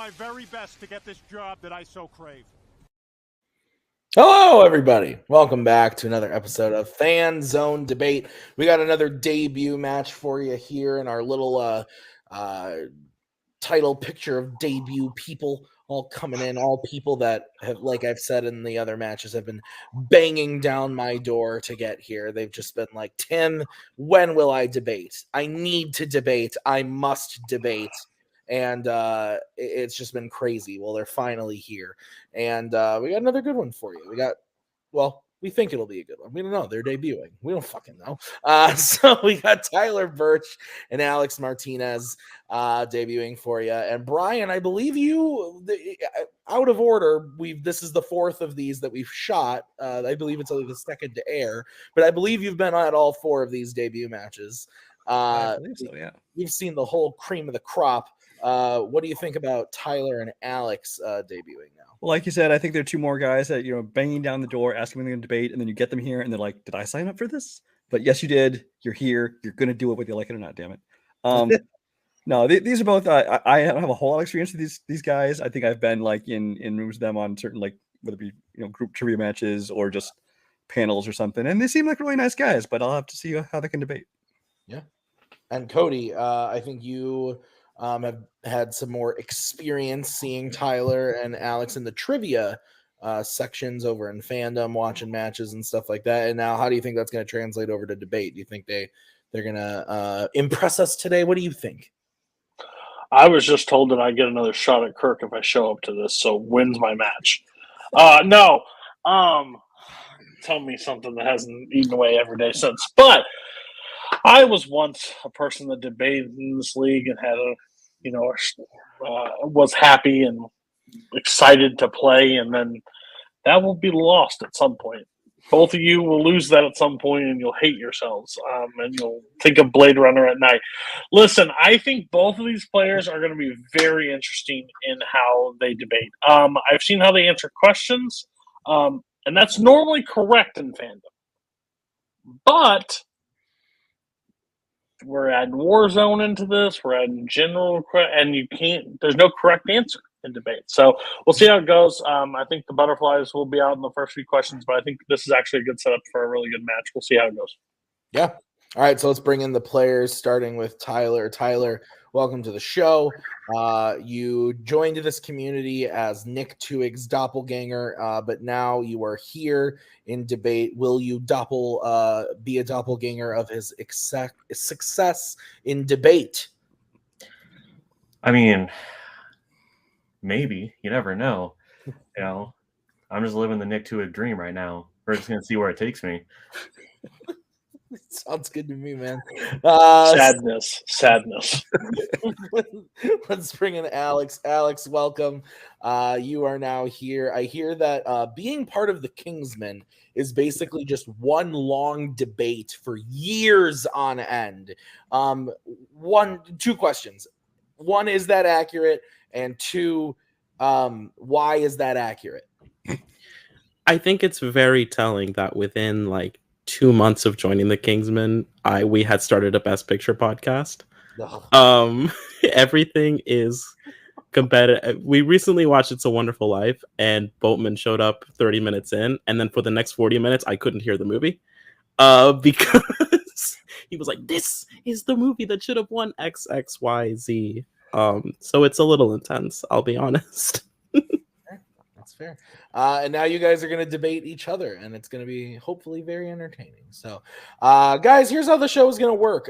my very best to get this job that I so crave. Hello, everybody. Welcome back to another episode of Fanzone Debate. We got another debut match for you here in our little title picture of debut people all coming in, all people that have, like I've said in the other matches, have been banging down my door to get here. They've just been like, Tim, when will I debate? I need to debate. I must debate. And it's just been crazy. Well, they're finally here. And we got another good one for you. We think it'll be a good one. We don't know. They're debuting. We don't fucking know. So we got Tyler Burch and Alex Martinez debuting for you. And Brian, I believe you, out of order, this is the fourth of these that we've shot. I believe it's only the second to air, but I believe you've been at all four of these debut matches. I believe so, yeah. You've seen the whole cream of the crop. What do you think about Tyler and Alex debuting now? Well, like you said, I think there are two more guys that, banging down the door, asking when they're going to debate, and then you get them here, and they're like, did I sign up for this? But yes, you did. You're here. You're going to do it whether you like it or not, damn it. No, these are both, I have a whole lot of experience with these guys. I think I've been like in rooms with them on certain, like, whether it be, group trivia matches or just panels or something. And they seem like really nice guys, but I'll have to see how they can debate. Yeah. And Cody, I think you have had some more experience seeing Tyler and Alex in the trivia sections over in Fandom, watching matches and stuff like that. And now, how do you think that's going to translate over to debate? Do you think they're going to impress us today? What do you think? I was just told that I get another shot at Kirk if I show up to this, so wins my match. No. Tell me something that hasn't eaten away every day since. But I was once a person that debated in this league and had was happy and excited to play, and then that will be lost at some point. Both of you will lose that at some point, and you'll hate yourselves, and you'll think of Blade Runner at night. Listen, I think both of these players are going to be very interesting in how they debate. I've seen how they answer questions, and that's normally correct in Fandom. But we're adding Warzone into this. We're adding general, and there's no correct answer in debate. So we'll see how it goes. I think the butterflies will be out in the first few questions, but I think this is actually a good setup for a really good match. We'll see how it goes. Yeah. All right. So let's bring in the players, starting with Tyler. Tyler, welcome to the show. You joined this community as Nick Tuig's doppelganger, but now you are here in debate. Will you be a doppelganger of his success in debate? I mean, maybe. You never know. I'm just living the Nick Tuig dream right now. We're just gonna see where it takes me. Sounds good to me, man. Sadness. Let's bring in Alex. Alex, welcome. You are now here. I hear that being part of the Kingsmen is basically just one long debate for years on end. Two questions. One, is that accurate? And two, why is that accurate? I think it's very telling that within like 2 months of joining the Kingsmen, we had started a Best Picture podcast. Everything is competitive. We recently watched It's a Wonderful Life, and Boatman showed up 30 minutes in, and then for the next 40 minutes, I couldn't hear the movie because he was like, "This is the movie that should have won XXYZ." So it's a little intense, I'll be honest. That's fair. And now you guys are going to debate each other, and it's going to be hopefully very entertaining. So, guys, here's how the show is going to work.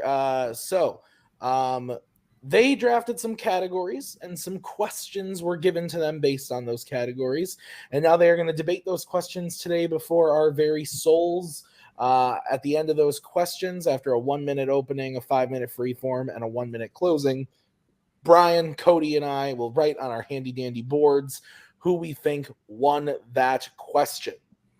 They drafted some categories, and some questions were given to them based on those categories. And now they are going to debate those questions today before our very souls. At the end of those questions, after a 1-minute opening, a 5-minute freeform, and a 1-minute closing, Brian, Cody, and I will write on our handy-dandy boards who we think won that question.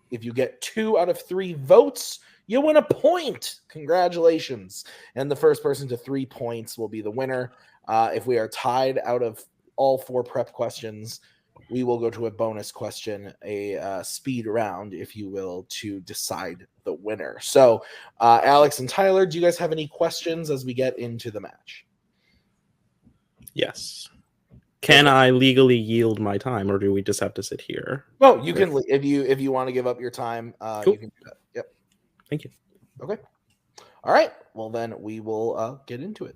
If you get 2 out of 3 votes, you win a point. Congratulations. And the first person to 3 points will be the winner. If we are tied out of all 4 prep questions, we will go to a bonus question, a speed round, if you will, to decide the winner. So, Alex and Tyler, do you guys have any questions as we get into the match? Yes. Can I legally yield my time, or do we just have to sit here? Well, you can if you want to give up your time, Cool. you can do that. Yep. Thank you. Okay. All right. Well, then we will get into it.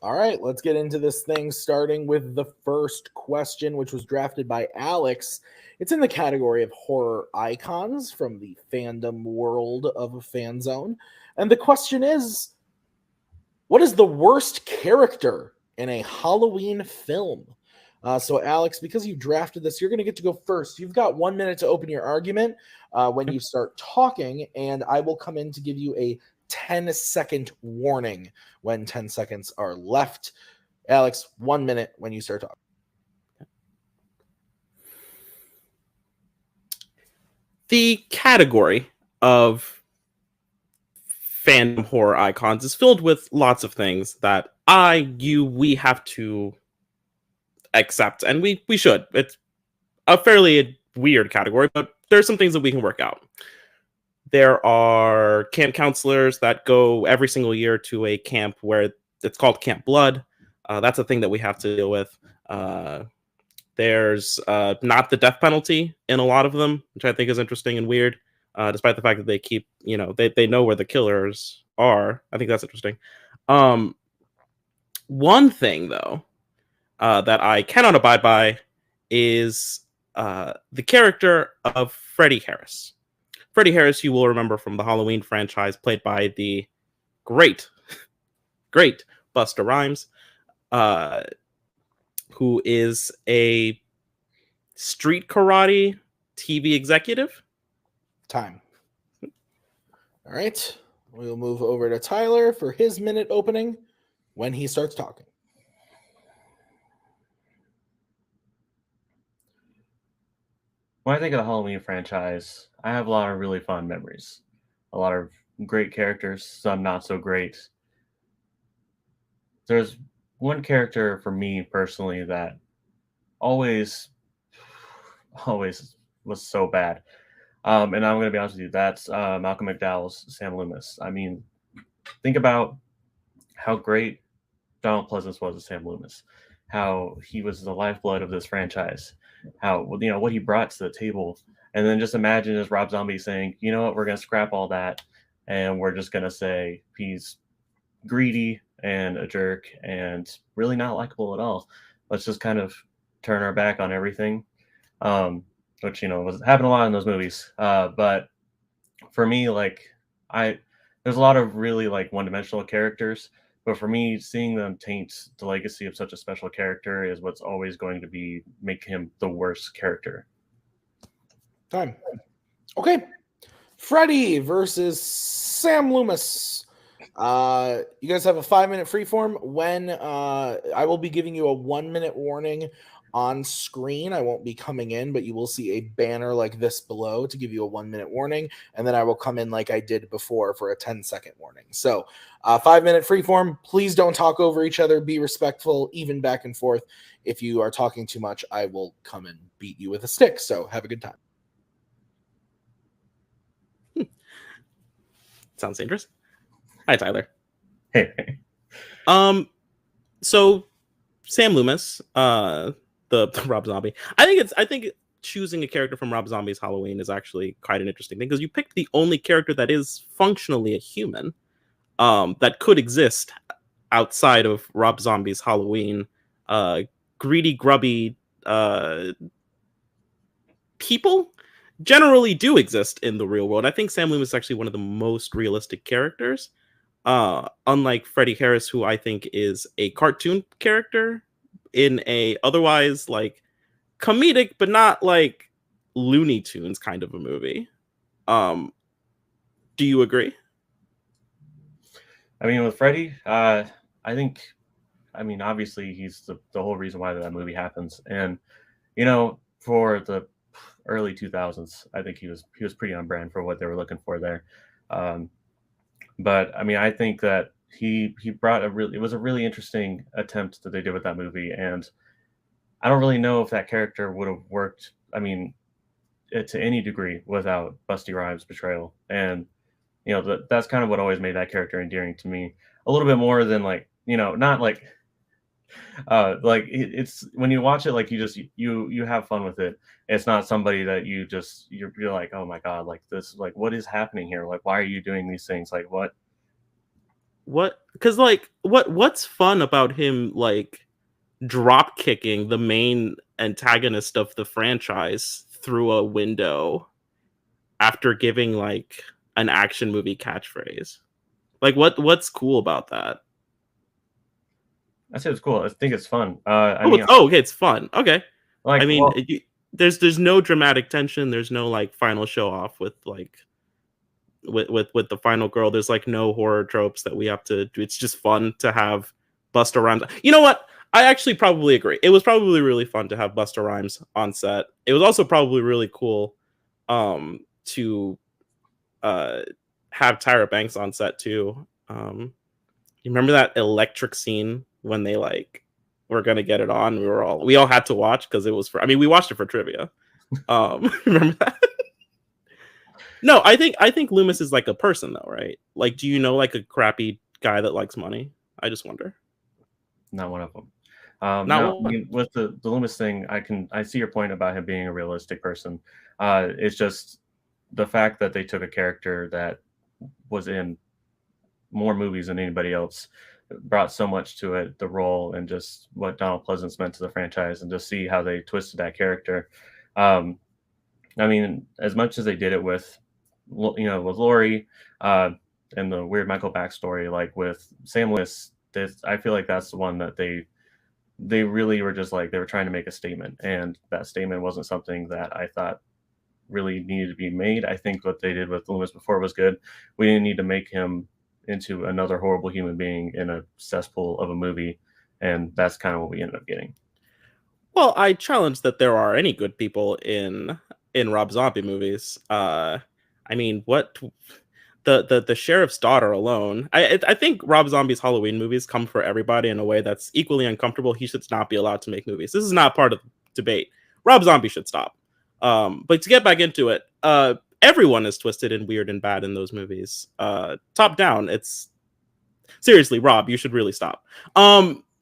All right, let's get into this thing, starting with the first question, which was drafted by Alex. It's in the category of horror icons from the fandom world of Fanzone. And the question is, what is the worst character in a Halloween film? So, Alex, because you drafted this, you're going to get to go first. You've got 1 minute to open your argument when you start talking, and I will come in to give you a 10-second warning when 10 seconds are left. Alex, 1 minute when you start talking. The category of fandom horror icons is filled with lots of things that we have to accept, and we should. It's a fairly weird category, but there's some things that we can work out. There are camp counselors that go every single year to a camp where it's called Camp Blood. That's a thing that we have to deal with. There's not the death penalty in a lot of them, which I think is interesting and weird, despite the fact that they keep, they know where the killers are. I think that's interesting. One thing, though, that I cannot abide by is the character of Freddie Harris. Freddie Harris, you will remember from the Halloween franchise, played by the great Busta Rhymes, who is a street karate TV executive. Time. All right. We'll move over to Tyler for his minute opening when he starts talking. When I think of the Halloween franchise, I have a lot of really fun memories. A lot of great characters, some not so great. There's one character for me personally that always was so bad. And I'm going to be honest with you, that's Malcolm McDowell's Sam Loomis. I mean, think about how great Donald Pleasance was as Sam Loomis, how he was the lifeblood of this franchise, how, what he brought to the table. And then just imagine as Rob Zombie saying, you know what, we're going to scrap all that. And we're just going to say he's greedy and a jerk and really not likable at all. Let's just kind of turn our back on everything, which, was happening a lot in those movies. But for me, there's a lot of really one-dimensional characters. But for me, seeing them taint the legacy of such a special character is what's always going to make him the worst character. Time. Okay. Freddy versus Sam Loomis. You guys have a 5-minute freeform. When I will be giving you a 1-minute warning on screen. I won't be coming in, but you will see a banner like this below to give you a 1-minute warning. And then I will come in like I did before for a 10-second warning. So 5-minute freeform. Please don't talk over each other. Be respectful, even back and forth. If you are talking too much, I will come and beat you with a stick. So have a good time. Sounds dangerous. Hi, Tyler. Hey. So Sam Loomis, the Rob Zombie. I think choosing a character from Rob Zombie's Halloween is actually quite an interesting thing because you picked the only character that is functionally a human, that could exist outside of Rob Zombie's Halloween. Greedy, grubby people generally do exist in the real world. I think Sam Loomis is actually one of the most realistic characters, unlike Freddie Harris, who I think is a cartoon character in a otherwise comedic but not Looney Tunes kind of a movie. Do you agree? I mean, with Freddie, obviously he's the whole reason why that movie happens. And, for the early 2000s, I think he was pretty on brand for what they were looking for there. But I mean, I think that he brought it was a really interesting attempt that they did with that movie, and I don't really know if that character would have worked. I mean, to any degree without Busty Rhymes' portrayal, and that's kind of what always made that character endearing to me a little bit more than like not like it's when you watch it, like you have fun with it. It's not somebody that you're like, oh my god, like this, like what is happening here, like why are you doing these things, like what because like what's fun about him like drop kicking the main antagonist of the franchise through a window after giving like an action movie catchphrase? Like what's cool about that? I say it's cool. I think it's fun. Okay, it's fun. Okay. Like, I mean, well, there's no dramatic tension. There's no like final show off with like with the final girl. There's like no horror tropes that we have to do. It's just fun to have Busta Rhymes. You know what? I actually probably agree. It was probably really fun to have Busta Rhymes on set. It was also probably really cool to have Tyra Banks on set too. You remember that electric scene when they like were gonna get it on? We all had to watch because it was we watched it for trivia. Remember that? No, I think Loomis is like a person though, right? Like, do you know like a crappy guy that likes money? I just wonder. not one of them. Not I mean, with the Loomis thing, I see your point about him being a realistic person. It's just the fact that they took a character that was in more movies than anybody else, brought so much to it, the role, and just what Donald Pleasance meant to the franchise, and to see how they twisted that character. I mean, as much as they did it with Laurie and the weird Michael backstory, like with Sam Lewis, I feel like that's the one that they really were just like, they were trying to make a statement, and that statement wasn't something that I thought really needed to be made. I think what they did with Loomis before was good. We didn't need to make him into another horrible human being in a cesspool of a movie, and that's kind of what we ended up getting. Well, I challenge that there are any good people in Rob Zombie movies. I mean, what the sheriff's daughter alone. I think Rob Zombie's Halloween movies come for everybody in a way that's equally uncomfortable. He should not be allowed to make movies. This is not part of the debate. Rob Zombie should stop. But to get back into it, everyone is twisted and weird and bad in those movies. Top down, it's seriously, Rob, you should really stop.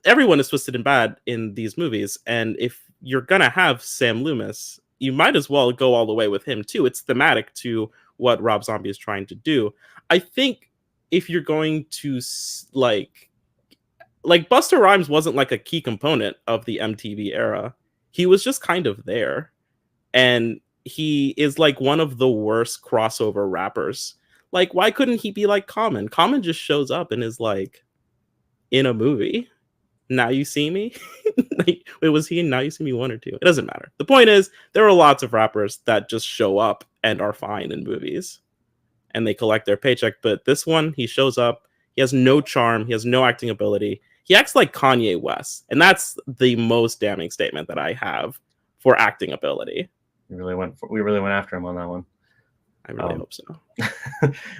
Everyone is twisted and bad in these movies, and if you're gonna have Sam Loomis, you might as well go all the way with him too. It's thematic to what Rob Zombie is trying to do. I think if you're going to like Busta Rhymes wasn't like a key component of the MTV era. He was just kind of there. And he is like one of the worst crossover rappers. Like, why couldn't he be like Common? Common just shows up and is like in a movie. Now You See Me? Like, wait, was he in Now You See Me 1 or 2? It doesn't matter. The point is, there are lots of rappers that just show up and are fine in movies. And they collect their paycheck. But this one, he shows up. He has no charm. He has no acting ability. He acts like Kanye West. And that's the most damning statement that I have for acting ability. We really went after him on that one. I really hope so.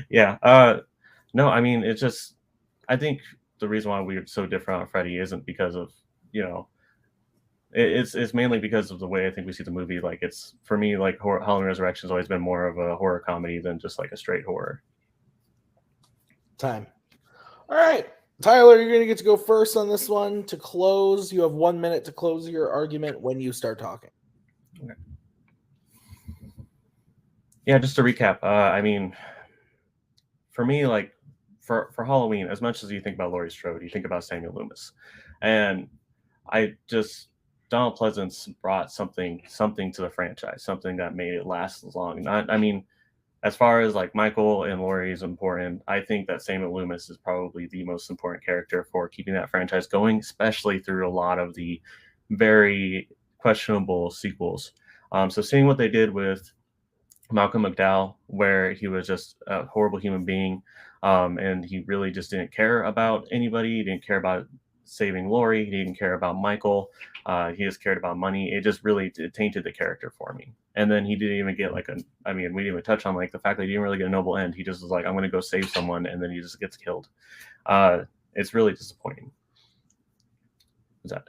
Yeah. No, I mean, it's just, I think the reason why we're so different on Freddy isn't because of, it's mainly because of the way I think we see the movie. Like, it's, for me, like Halloween Resurrection has always been more of a horror comedy than just like a straight horror. Time. All right. Tyler, you're going to get to go first on this one to close. You have 1 minute to close your argument when you start talking. Okay. Yeah, just to recap, I mean, for me, like for Halloween, as much as you think about Laurie Strode, you think about Samuel Loomis, and Donald Pleasance brought something to the franchise, something that made it last as long. I mean, as far as like Michael and Laurie is important, I think that Samuel Loomis is probably the most important character for keeping that franchise going, especially through a lot of the very questionable sequels. So seeing what they did with Malcolm McDowell, where he was just a horrible human being, and he really just didn't care about anybody. He didn't care about saving Laurie. He didn't care about Michael. He just cared about money. It just really tainted the character for me. And then he didn't even get like I mean, we didn't even touch on like the fact that he didn't really get a noble end. He just was like, I'm going to go save someone, and then he just gets killed. It's really disappointing. Is that?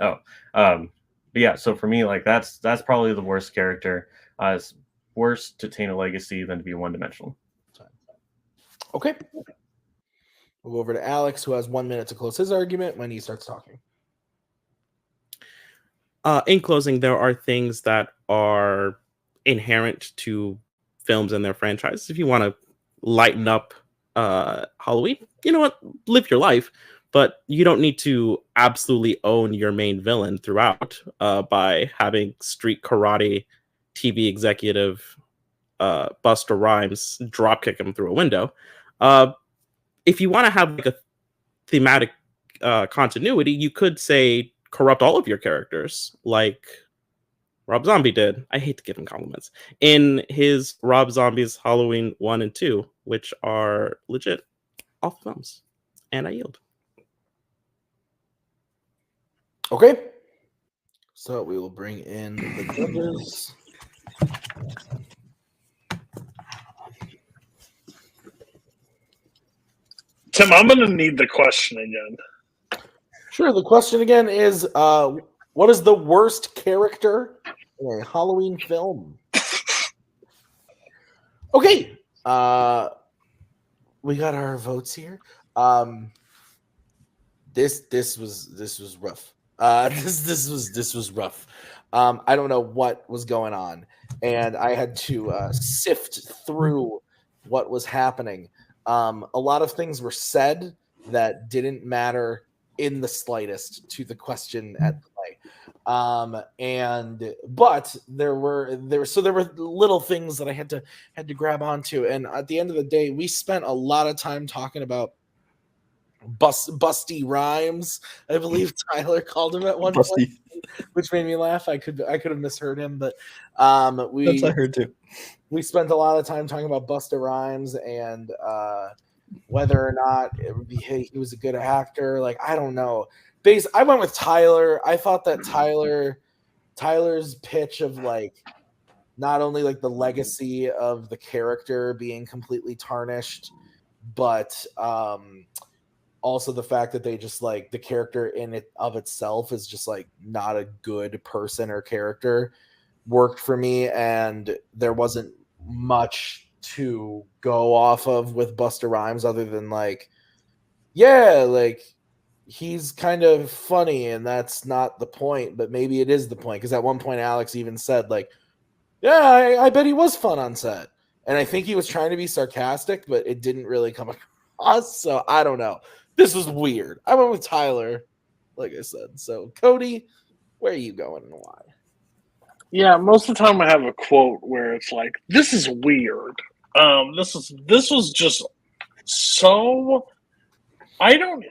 But yeah. So for me, like that's probably the worst character. It's worse to taint a legacy than to be one-dimensional. Okay. We'll go over to Alex, who has 1 minute to close his argument when he starts talking. In closing, there are things that are inherent to films and their franchises. If you want to lighten up Halloween, you know what? Live your life, but you don't need to absolutely own your main villain throughout by having street karate TV executive Busta Rhymes dropkick him through a window. If you want to have like a thematic continuity, you could say corrupt all of your characters, like Rob Zombie did. I hate to give him compliments in his Rob Zombie's Halloween 1 and 2, which are legit awful films. And I yield. Okay. So we will bring in the judges. Tim, I'm going to need the question again. Sure. The question again is, what is the worst character in a Halloween film? Okay. We got our votes here. This was rough. This was rough. I don't know what was going on, and I had to sift through what was happening. A lot of things were said that didn't matter in the slightest to the question at play. But there were little things that I had to grab onto. And at the end of the day, we spent a lot of time talking about Busty Rhymes, I believe Tyler called him at one point, which made me laugh. I could have misheard him, but That's what I heard too. We spent a lot of time talking about Busta Rhymes and whether or not he was a good actor. Like, I don't know. I went with Tyler. I thought that Tyler's pitch of like not only like the legacy of the character being completely tarnished, but also the fact that they just like the character in it of itself is just like not a good person or character worked for me, and there wasn't much to go off of with Busta Rhymes other than like, yeah, like he's kind of funny and that's not the point, but maybe it is the point, because at one point Alex even said like, yeah, I bet he was fun on set, and I think he was trying to be sarcastic, but it didn't really come across. So I don't know. This was weird. I went with Tyler, like I said. So Cody, where are you going and why? Yeah, most of the time I have a quote where it's like, "This is weird." This was just so. I don't.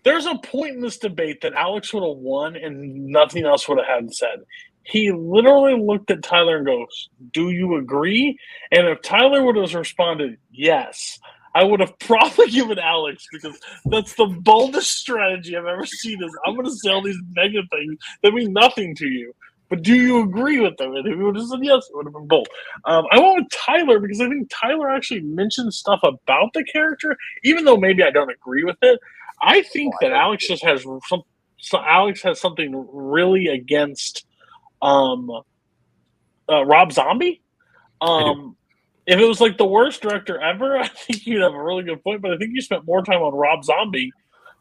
There's a point in this debate that Alex would have won and nothing else would have had said. He literally looked at Tyler and goes, "Do you agree?" And if Tyler would have responded, "Yes," I would have probably given Alex, because that's the boldest strategy I've ever seen. Is I'm going to say all these negative things that mean nothing to you, but do you agree with them? And if he would have said yes, it would have been bold. I went with Tyler because I think Tyler actually mentioned stuff about the character, even though maybe I don't agree with it. I think that Alex just has some. So Alex has something really against Rob Zombie. If it was like the worst director ever, I think you'd have a really good point. But I think you spent more time on Rob Zombie,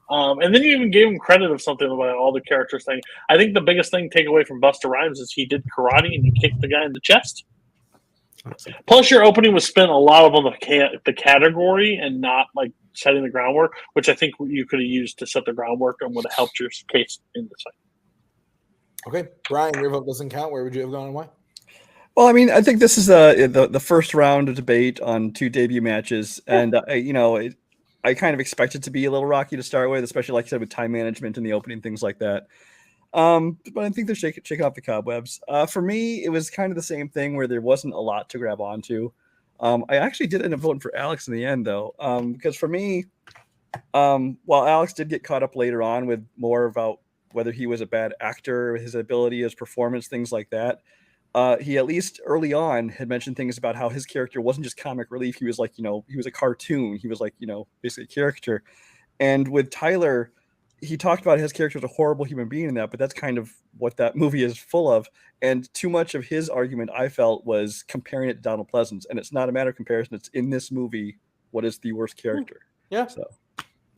and then you even gave him credit of something about all the characters thing. I think the biggest thing take away from Busta Rhymes is he did karate and he kicked the guy in the chest. Plus, your opening was spent a lot of on the category and not like setting the groundwork, which I think you could have used to set the groundwork and would have helped your case in the site. Okay, Brian, your vote doesn't count. Where would you have gone and why? Well, I mean, I think this is the first round of debate on 2 debut matches, and I kind of expect it to be a little rocky to start with, especially like I said with time management and the opening, things like that. But I think they're shaking off the cobwebs. For me, it was kind of the same thing where there wasn't a lot to grab onto. I actually did end up voting for Alex in the end, though, because for me, while Alex did get caught up later on with more about whether he was a bad actor, his ability, his performance, things like that. he at least early on had mentioned things about how his character wasn't just comic relief. He was like, he was a cartoon. He was like, basically a character. And with Tyler, he talked about his character as a horrible human being in that, but that's kind of what that movie is full of. And too much of his argument, I felt, was comparing it to Donald Pleasance. And it's not a matter of comparison. It's in this movie, what is the worst character? Yeah. So.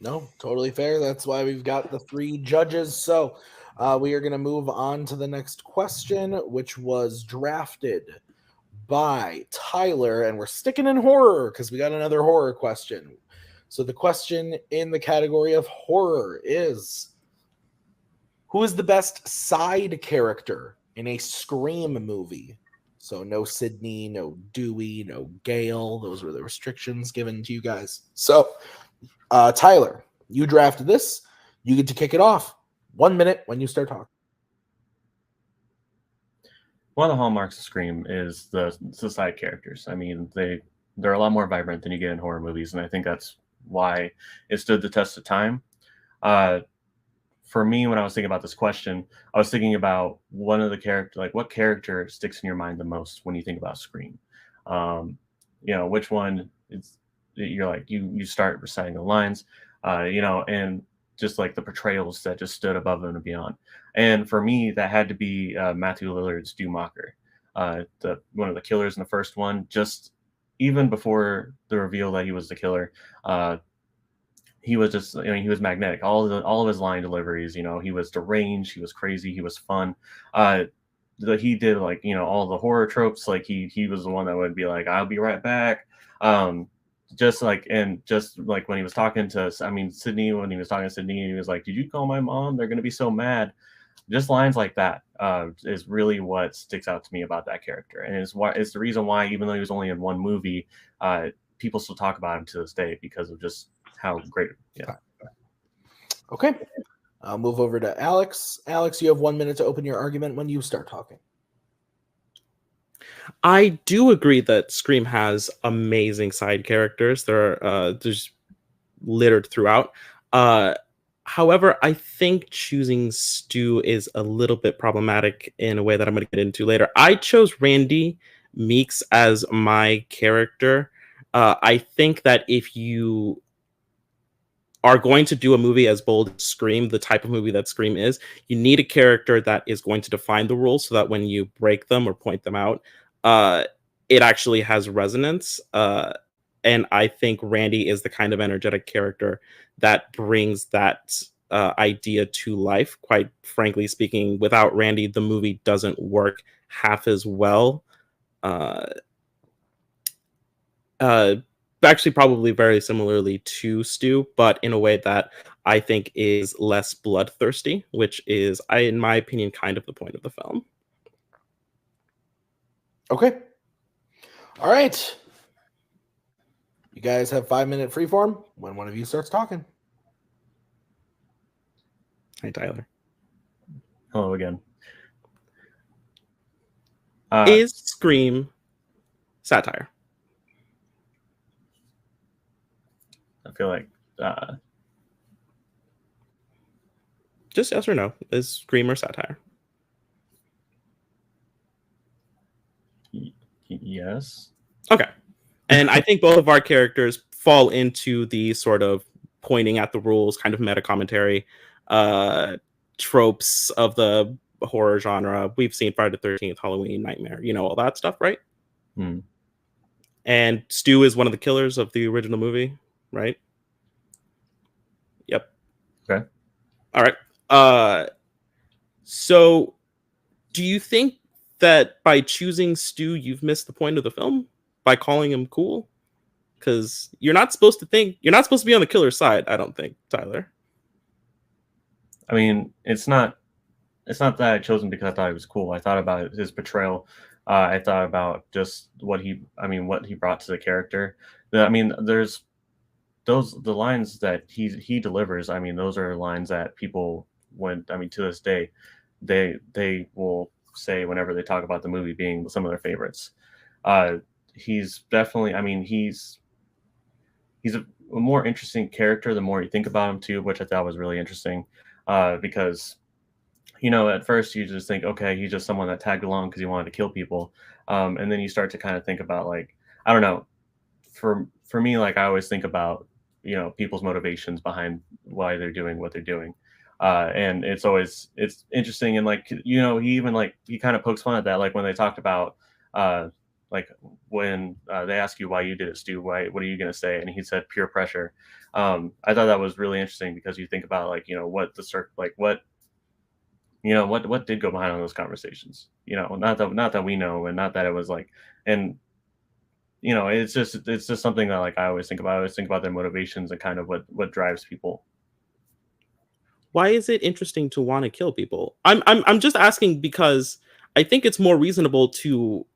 No, totally fair. That's why we've got the 3 judges. So we are going to move on to the next question, which was drafted by Tyler. And we're sticking in horror because we got another horror question. So the question in the category of horror is, who is the best side character in a Scream movie? So no Sydney, no Dewey, no Gale. Those were the restrictions given to you guys. So Tyler, you drafted this. You get to kick it off. 1 minute when you start talking. One of the hallmarks of Scream is the side characters. I mean, they're a lot more vibrant than you get in horror movies, and I think that's why it stood the test of time. For me, when I was thinking about this question, I was thinking about one of the characters, like what character sticks in your mind the most when you think about Scream. Which one is, you're like, you start reciting the lines, and just like the portrayals that just stood above and beyond. And for me, that had to be Matthew Lillard's Dewmacher, one of the killers in the first one. Just even before the reveal that he was the killer, he was just, he was magnetic. All of his line deliveries, he was deranged, he was crazy, he was fun. He did all the horror tropes. Like he was the one that would be like, "I'll be right back." Just like when he was talking to, Sydney, when he was talking to Sydney, he was like, "Did you call my mom? They're gonna be so mad." Just lines like that is really what sticks out to me about that character, and it's the reason why, even though he was only in one movie, people still talk about him to this day because of just how great. Yeah. Okay. I'll move over to Alex. Alex, you have 1 minute to open your argument when you start talking. I do agree that Scream has amazing side characters. There's littered throughout. However, I think choosing Stu is a little bit problematic in a way that I'm going to get into later. I chose Randy Meeks as my character. I think that if you are going to do a movie as bold as Scream, the type of movie that Scream is, you need a character that is going to define the rules so that when you break them or point them out, it actually has resonance. And I think Randy is the kind of energetic character that brings that idea to life. Quite frankly speaking, without Randy, the movie doesn't work half as well. Actually, probably very similarly to Stu, but in a way that I think is less bloodthirsty, which is, in my opinion, kind of the point of the film. Okay. All right. You guys have 5 minute freeform when one of you starts talking. Hi, Tyler. Hello again. Is Scream satire? I feel like just yes or no. Is Scream or satire? Yes. Okay. And I think both of our characters fall into the sort of pointing at the rules, kind of meta commentary tropes of the horror genre. We've seen Friday the 13th, Halloween, Nightmare, all that stuff, right? And Stu is one of the killers of the original movie, right? Yep. Okay. All right. So do you think that by choosing Stu, you've missed the point of the film by calling him cool? Because you're not supposed to be on the killer's side, I don't think, Tyler. I mean, it's not that I chose him because I thought he was cool. I thought about his portrayal. I thought about just what he brought to the character. There's the lines that he delivers. Those are lines that people, to this day, they will say whenever they talk about the movie being some of their favorites. He's definitely, he's a more interesting character the more you think about him too, which I thought was really interesting, because at first you just think, okay, he's just someone that tagged along because he wanted to kill people, and then you start to kind of think about, like, I don't know, for me, like, I always think about people's motivations behind why they're doing what they're doing, and it's interesting, and like he kind of pokes fun at that, like when they talked about like when they ask you why you did it, Stu, what are you going to say, and he said peer pressure. I thought that was really interesting because you think about, like, what what did go behind all those conversations, not that we know, and not that it was like, and it's just something that, like, I always think about their motivations and kind of what drives people. Why is it interesting to want to kill people? I'm just asking because I think it's more reasonable to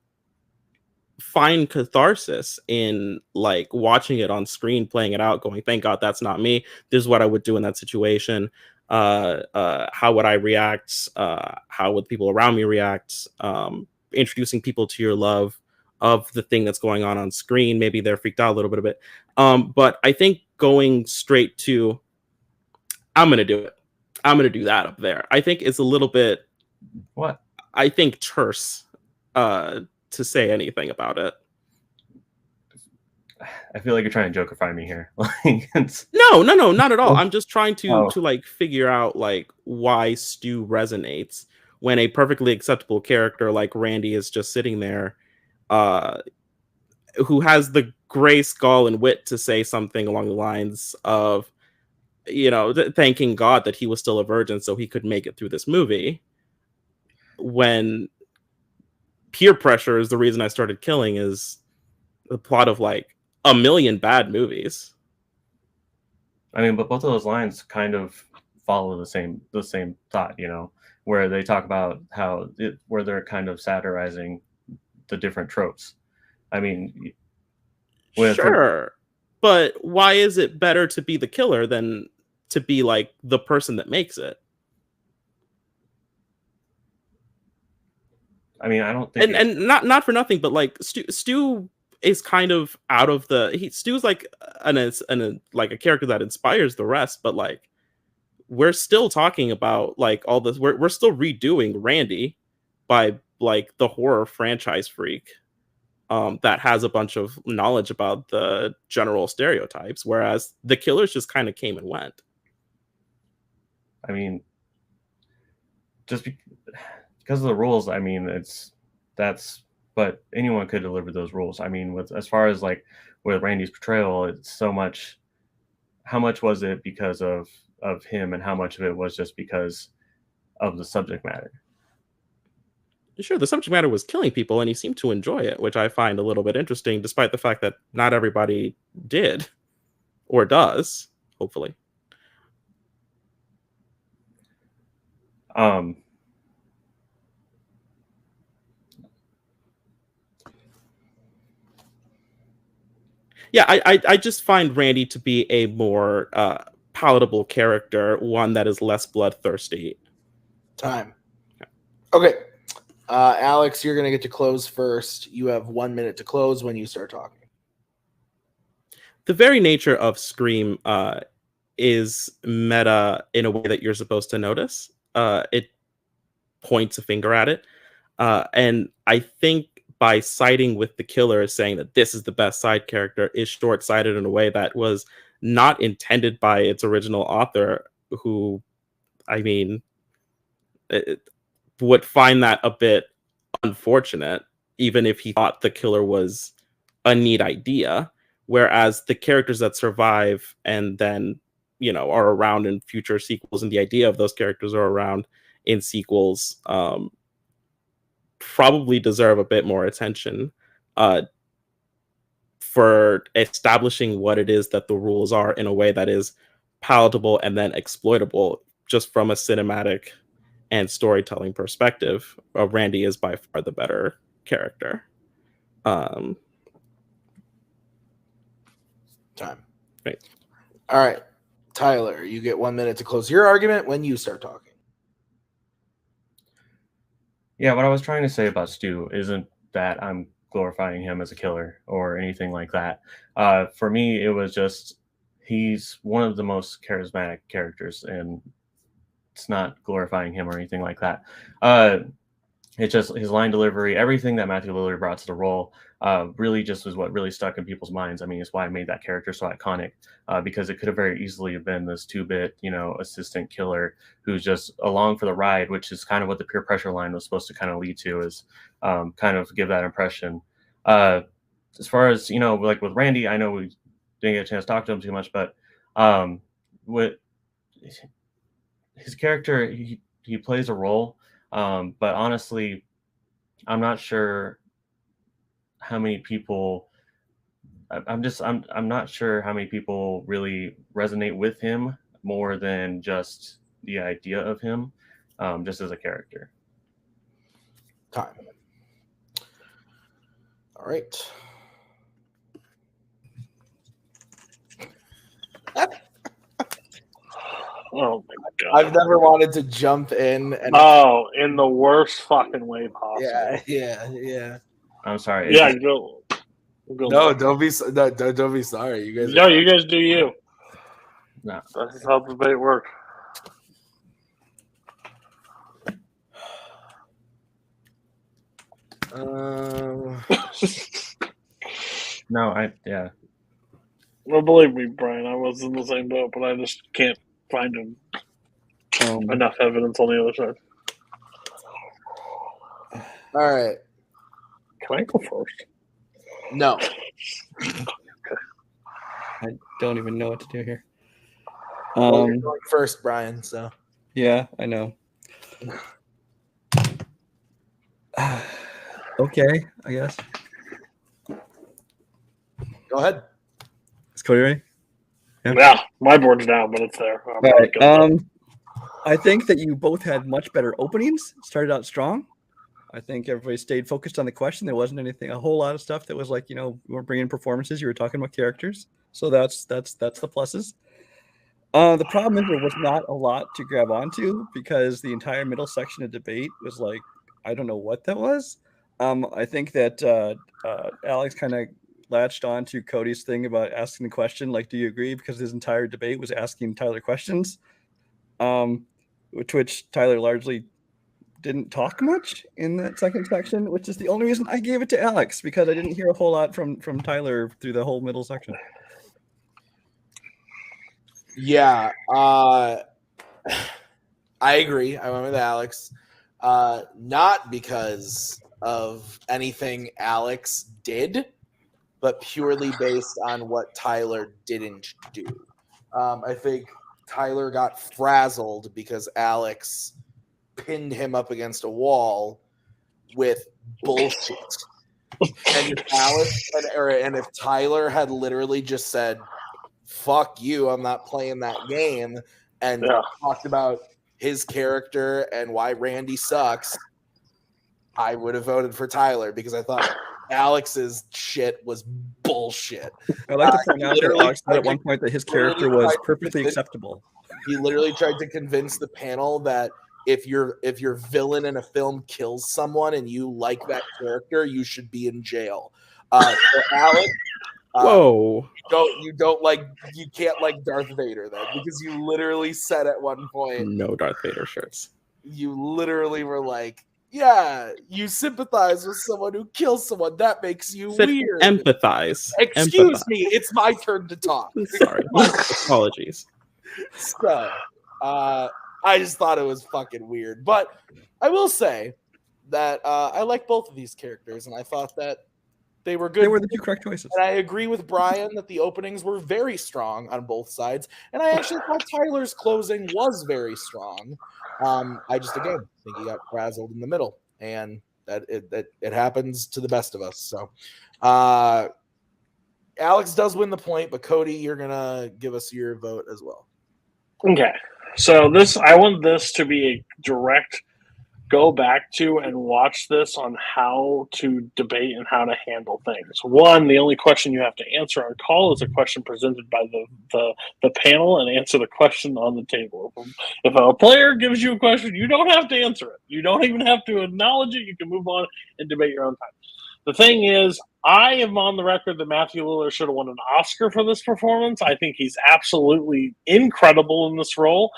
find catharsis in, like, watching it on screen, playing it out, going, thank God that's not me. This is what I would do in that situation. How would I react? How would people around me react? Introducing people to your love of the thing that's going on screen. Maybe they're freaked out a little bit. But I think going straight to, I'm going to do it, I'm going to do that up there, I think is a little bit, I think, terse to say anything about it. I feel like you're trying to jokerify me here. No, not at all. I'm just trying to like figure out, like, why Stu resonates when a perfectly acceptable character like Randy is just sitting there, who has the grace, gall, and wit to say something along the lines of, thanking God that he was still a virgin so he could make it through this movie, when peer pressure is the reason I started killing, is the plot of like a million bad movies. I mean, but both of those lines kind of follow the same thought, where they talk about where they're kind of satirizing the different tropes. I mean, sure, but why is it better to be the killer than to be like the person that makes it? I mean, I don't think, and not for nothing, but like Stu is kind of out of Stu's like like a character that inspires the rest, but like we're still talking about like all this. We're still redoing Randy by like the horror franchise freak that has a bunch of knowledge about the general stereotypes, whereas the killers just kind of came and went. I mean, just because of the rules, I mean, but anyone could deliver those rules. I mean, as far as like with Randy's portrayal, it's so much. How much was it because of him, and how much of it was just because of the subject matter? Sure, the subject matter was killing people, and he seemed to enjoy it, which I find a little bit interesting, despite the fact that not everybody did or does, hopefully. Yeah, I just find Randy to be a more palatable character, one that is less bloodthirsty. Time. Okay. Alex, you're going to get to close first. You have 1 minute to close when you start talking. The very nature of Scream is meta in a way that you're supposed to notice. It points a finger at it. And I think by siding with the killer, saying that this is the best side character, is short-sighted in a way that was not intended by its original author, who, I mean, would find that a bit unfortunate, even if he thought the killer was a neat idea. Whereas the characters that survive and then, are around in future sequels, and the idea of those characters are around in sequels, probably deserve a bit more attention for establishing what it is that the rules are in a way that is palatable and then exploitable just from a cinematic and storytelling perspective. Randy is by far the better character. Time. Right. All right. Tyler, you get 1 minute to close your argument when you start talking. Yeah, what I was trying to say about Stu isn't that I'm glorifying him as a killer or anything like that. For me, it was just he's one of the most charismatic characters in it's not glorifying him or anything like that. It's just his line delivery, everything that Matthew Lillard brought to the role really just was what really stuck in people's minds. I mean, it's why I made that character so iconic, because it could have very easily been this 2-bit, assistant killer who's just along for the ride, which is kind of what the peer pressure line was supposed to kind of lead to, is kind of give that impression. As far as, like with Randy, I know we didn't get a chance to talk to him too much, but with his character, he plays a role. But honestly, I'm not sure how many people. I'm not sure how many people really resonate with him more than just the idea of him, just as a character. Time. All right. Oh my god! I've never wanted to jump in and in the worst fucking way possible. Yeah. I'm sorry. Yeah, go. No, don't be sorry. You guys. No, you guys do you. No. That's how the debate works. No, Well, believe me, Brian, I was in the same boat, but I just can't find enough evidence on the other side. All right. Can I go first? No. I don't even know what to do here. Well, you're going first, Brian. So. Yeah, I know. Okay, I guess. Go ahead. Is Cody ready? Yeah, my board's down, but it's there. All right. I think that you both had much better openings. Started out strong. I think everybody stayed focused on the question. There wasn't a whole lot of stuff that was like, we weren't bringing performances. You were talking about characters. So that's the pluses. The problem is there was not a lot to grab onto because the entire middle section of debate was like, I don't know what that was. I think that Alex kind of latched on to Cody's thing about asking the question, like, do you agree? Because his entire debate was asking Tyler questions, which Tyler largely didn't talk much in that second section, which is the only reason I gave it to Alex, because I didn't hear a whole lot from Tyler through the whole middle section. Yeah, I agree. I went with Alex. Not because of anything Alex did, but purely based on what Tyler didn't do. I think Tyler got frazzled because Alex pinned him up against a wall with bullshit. And if Tyler had literally just said, fuck you, I'm not playing that game, and talked about his character and why Randy sucks, I would have voted for Tyler because I thought Alex's shit was bullshit. I'd like to point out that Alex said at one point that his character was perfectly acceptable. He literally tried to convince the panel that if your villain in a film kills someone and you like that character, you should be in jail. So Alex, whoa! You can't like Darth Vader then, because you literally said at one point, no Darth Vader shirts. You literally were like, yeah, you sympathize with someone who kills someone. That makes you weird. Empathize. Excuse me, it's my turn to talk. Sorry. Apologies. So, I just thought it was fucking weird. But I will say that I like both of these characters, and I thought that they were good. They were the two correct choices. And I agree with Brian that the openings were very strong on both sides. And I actually thought Tyler's closing was very strong. I just, again, think he got frazzled in the middle. And that it happens to the best of us. So Alex does win the point, but Cody, you're going to give us your vote as well. Okay. So I want this to be a direct go back to and watch this on how to debate and how to handle things. One, the only question you have to answer on call is a question presented by the panel and answer the question on the table. If a player gives you a question, you don't have to answer it. You don't even have to acknowledge it. You can move on and debate your own time. The thing is, I am on the record that Matthew Lillard should have won an Oscar for this performance. I think he's absolutely incredible in this role.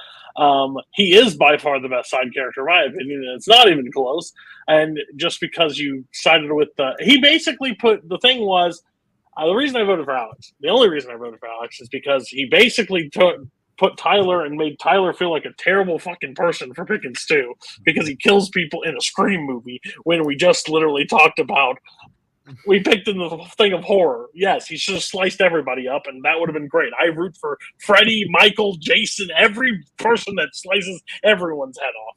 He is by far the best side character, in my opinion, and it's not even close. And just because you sided with he basically put the thing was the reason I voted for Alex. The only reason I voted for Alex is because he basically put Tyler and made Tyler feel like a terrible fucking person for picking Stu because he kills people in a Scream movie when we just literally talked about. We picked in the thing of horror. Yes, he should have sliced everybody up, and that would have been great. I root for Freddy, Michael, Jason, every person that slices everyone's head off.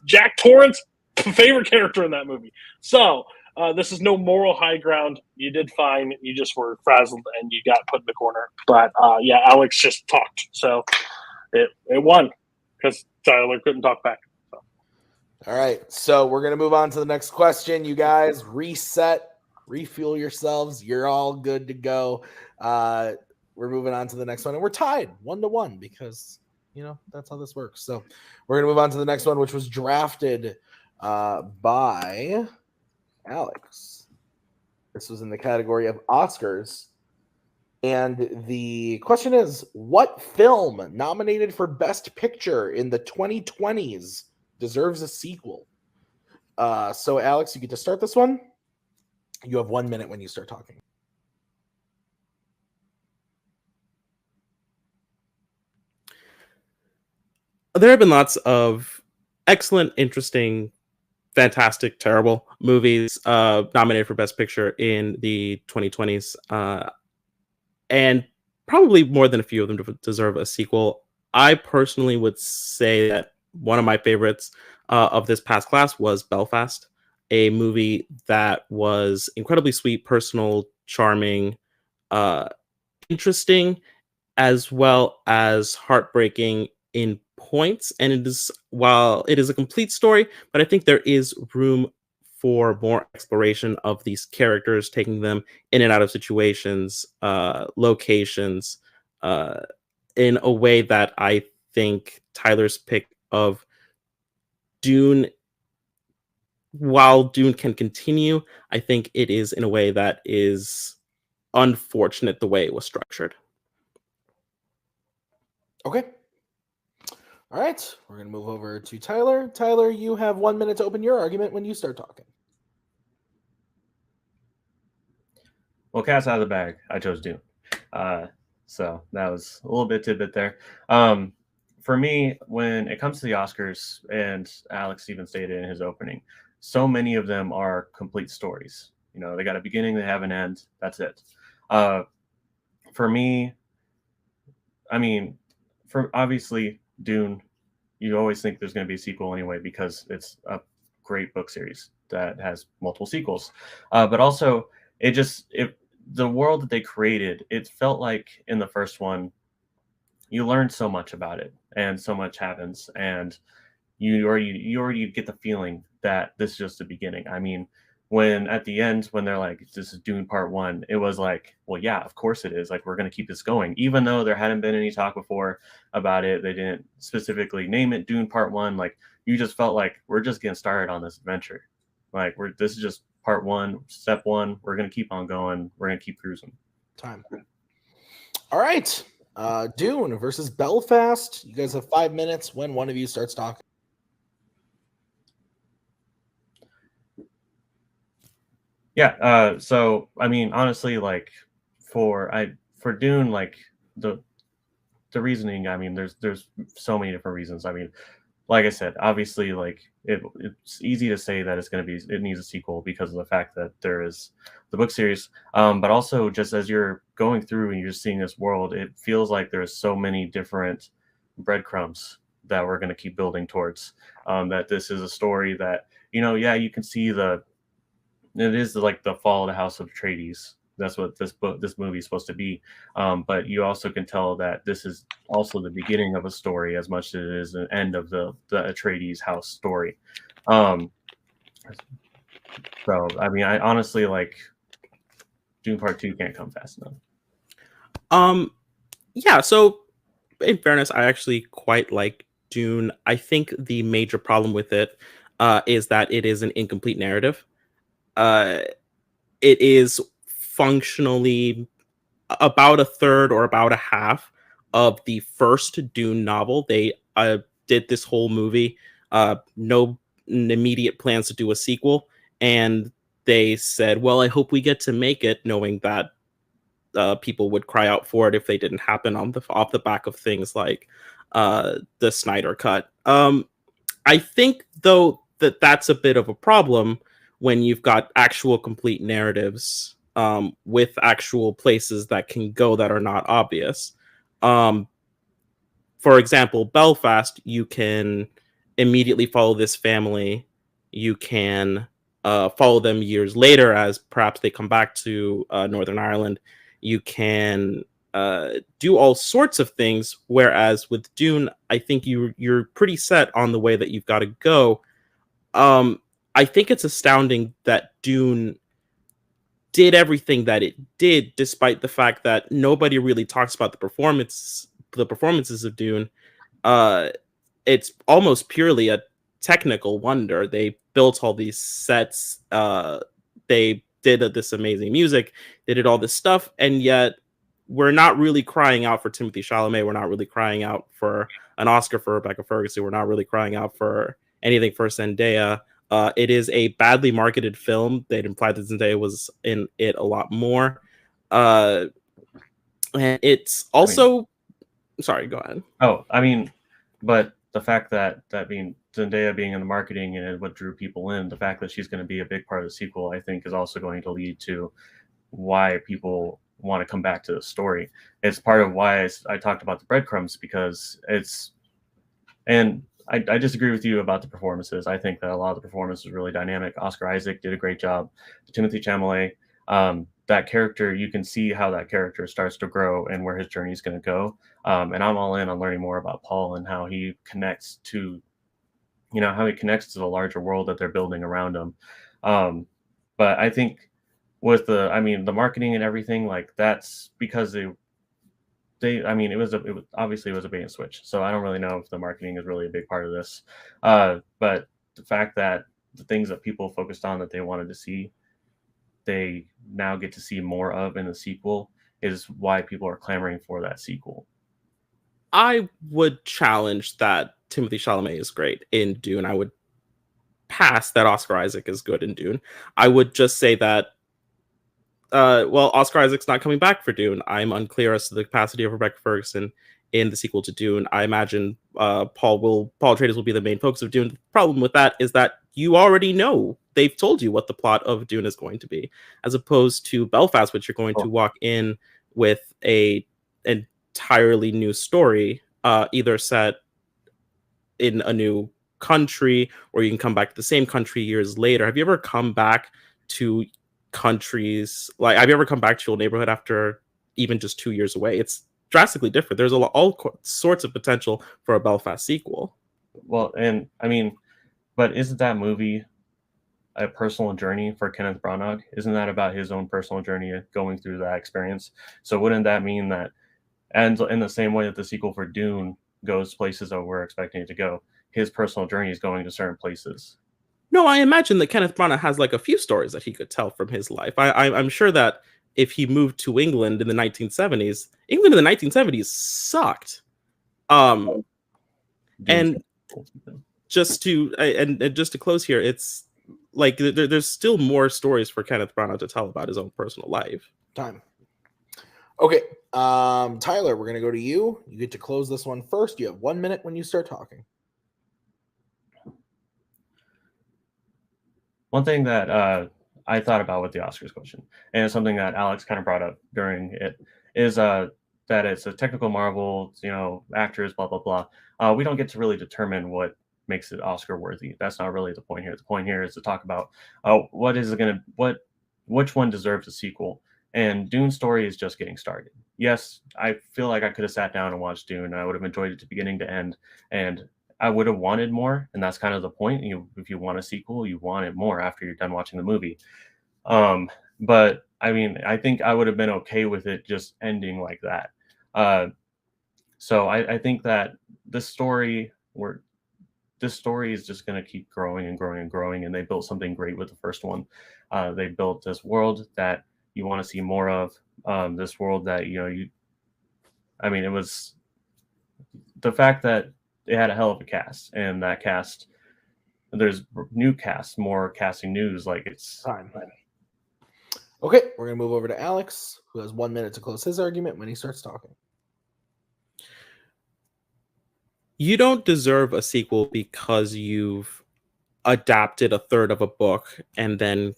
Jack Torrance, favorite character in that movie. So, this is no moral high ground. You did fine. You just were frazzled, and you got put in the corner. But, yeah, Alex just talked. So, it won because Tyler couldn't talk back. So. All right, so we're going to move on to the next question. You guys reset. Refuel yourselves. You're all good to go. We're moving on to the next one, and we're tied 1-1 because that's how this works. So we're gonna move on to the next one, which was drafted by Alex. This was in the category of Oscars, and the question is: what film nominated for Best Picture in the 2020s deserves a sequel? So Alex, you get to start this one. You have 1 minute when you start talking. There have been lots of excellent, interesting, fantastic, terrible movies nominated for Best Picture in the 2020s. And probably more than a few of them deserve a sequel. I personally would say that one of my favorites of this past class was Belfast, a movie that was incredibly sweet, personal, charming, interesting, as well as heartbreaking in points. And it is, while it is a complete story, but I think there is room for more exploration of these characters, taking them in and out of situations, locations, in a way that I think Tyler's pick of Dune, while Dune can continue, I think it is in a way that is unfortunate the way it was structured. Okay. All right. We're going to move over to Tyler. Tyler, you have 1 minute to open your argument when you start talking. Well, cat's out of the bag. I chose Dune. So that was a little bit tidbit there. For me, when it comes to the Oscars, and Alex even stated in his opening, so many of them are complete stories. They got a beginning, they have an end. That's it. For me, for obviously Dune, you always think there's going to be a sequel anyway because it's a great book series that has multiple sequels. But also, the world that they created, it felt like in the first one, you learn so much about it, and so much happens, and you already get the feeling that this is just the beginning. When at the end, when they're like, this is Dune Part 1, it was like, well, yeah, of course it is. Like, we're going to keep this going. Even though there hadn't been any talk before about it, they didn't specifically name it Dune Part 1. Like, you just felt like we're just getting started on this adventure. Like, this is just Part 1, step 1. We're going to keep on going. We're going to keep cruising. Time. All right. Dune versus Belfast. You guys have 5 minutes when one of you starts talking. Yeah. So honestly, like for Dune, like the reasoning. There's so many different reasons. Like I said, obviously, like it's easy to say that it needs a sequel because of the fact that there is the book series. But also, just as you're going through and you're seeing this world, it feels like there's so many different breadcrumbs that we're going to keep building towards. That this is a story that you can see it is like the fall of the House of Atreides. That's what this movie is supposed to be. But you also can tell that this is also the beginning of a story as much as it is an end of the Atreides house story. So, I honestly like Dune Part 2 can't come fast enough. Yeah, so in fairness, I actually quite like Dune. I think the major problem with it is that it is an incomplete narrative. It is functionally about a third or about a half of the first Dune novel. They did this whole movie. No immediate plans to do a sequel, and they said, well, I hope we get to make it, knowing that people would cry out for it if they didn't happen off the back of things like the Snyder Cut. I think, though, that's a bit of a problem when you've got actual complete narratives with actual places that can go that are not obvious. For example, Belfast, you can immediately follow this family. You can follow them years later as perhaps they come back to Northern Ireland. You can do all sorts of things, whereas with Dune, I think you're pretty set on the way that you've got to go. I think it's astounding that Dune did everything that it did, despite the fact that nobody really talks about the performances of Dune. It's almost purely a technical wonder. They built all these sets. They did this amazing music. They did all this stuff, and yet we're not really crying out for Timothée Chalamet. We're not really crying out for an Oscar for Rebecca Ferguson. We're not really crying out for anything for Zendaya. It is a badly marketed film. They'd implied that Zendaya was in it a lot more. And it's also... Sorry, go ahead. Oh, I mean, but the fact that being Zendaya being in the marketing and what drew people in, the fact that she's going to be a big part of the sequel, I think is also going to lead to why people want to come back to the story. It's part of why I talked about the breadcrumbs, because it's, and I disagree with you about the performances. I think that a lot of the performance was really dynamic. Oscar Isaac did a great job. Timothée Chalamet, that character, you can see how that character starts to grow and where his journey is going to go. And I'm all in on learning more about Paul and how he connects to, the larger world that they're building around him. But I think with the marketing and everything, like, that's because it was obviously a bait and switch. So I don't really know if the marketing is really a big part of this. But the fact that the things that people focused on that they wanted to see, they now get to see more of in the sequel, is why people are clamoring for that sequel. I would challenge that Timothée Chalamet is great in Dune. I would pass that Oscar Isaac is good in Dune. I would just say that, Oscar Isaac's not coming back for Dune. I'm unclear as to the capacity of Rebecca Ferguson in the sequel to Dune. I imagine Paul Atreides will be the main focus of Dune. The problem with that is that you already know. They've told you what the plot of Dune is going to be, as opposed to Belfast, which you're going to walk in with an entirely new story, either set in a new country, or you can come back to the same country years later. Have you ever come back to countries, like, have you ever come back to your neighborhood after even just 2 years away? It's drastically different. There's all sorts of potential for a Belfast sequel. Well, and but isn't that movie a personal journey for Kenneth Branagh? Isn't that about his own personal journey going through that experience? So wouldn't that mean that, and in the same way that the sequel for Dune goes places that we're expecting it to go, his personal journey is going to certain places? No, I imagine that Kenneth Branagh has like a few stories that he could tell from his life. I'm sure that if he moved to England in the 1970s, England in the 1970s sucked. And just to close here, it's like there's still more stories for Kenneth Branagh to tell about his own personal life. Time. Okay, Tyler, we're going to go to you. You get to close this one first. You have 1 minute when you start talking. One thing that I thought about with the Oscars question, and it's something that Alex kind of brought up during it, is that it's a technical marvel, actors, blah, blah, blah. We don't get to really determine what makes it Oscar worthy. That's not really the point here. The point here is to talk about which one deserves a sequel. And Dune's story is just getting started. Yes, I feel like I could have sat down and watched Dune. I would have enjoyed it to beginning to end, and I would have wanted more. And that's kind of the point. If you want a sequel, you want it more after you're done watching the movie. But I think I would have been okay with it just ending like that. So I think that this story is just going to keep growing and growing and growing. And they built something great with the first one. They built this world that you want to see more of, this world that, it was the fact that they had a hell of a cast, and that cast, there's new cast, more casting news. Like it's Time. Okay, we're gonna move over to Alex, who has 1 minute to close his argument when he starts talking. You don't deserve a sequel because you've adapted a third of a book and then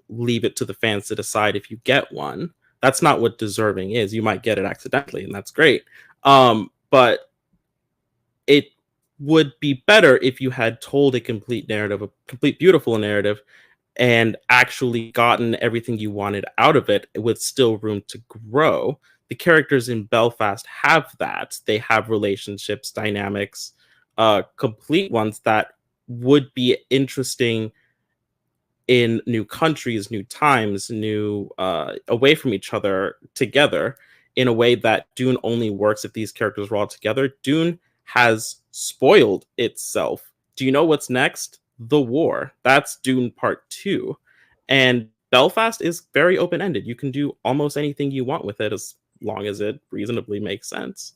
leave it to the fans to decide if you get one. That's not what deserving is. You might get it accidentally, and that's great. But it would be better if you had told a complete narrative, a complete beautiful narrative, and actually gotten everything you wanted out of it with still room to grow. The characters in Belfast have that. They have relationships, dynamics, complete ones that would be interesting in new countries, new times, new away from each other together, in a way that Dune only works if these characters were all together. Dune has spoiled itself. Do you know what's next? The war. That's Dune Part 2. And Belfast is very open-ended. You can do almost anything you want with it as long as it reasonably makes sense.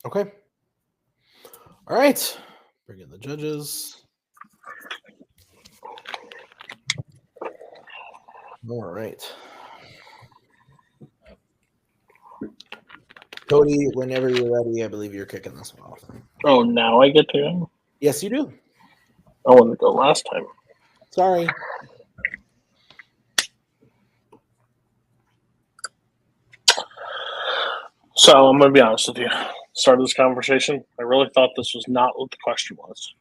Okay. All right. Bring in the judges. All right. Cody, whenever you're ready, I believe you're kicking this one off. Oh, now I get to go? Yes, you do. I wanted to go last time. Sorry. So I'm going to be honest with you. Start of this conversation, I really thought this was not what the question was.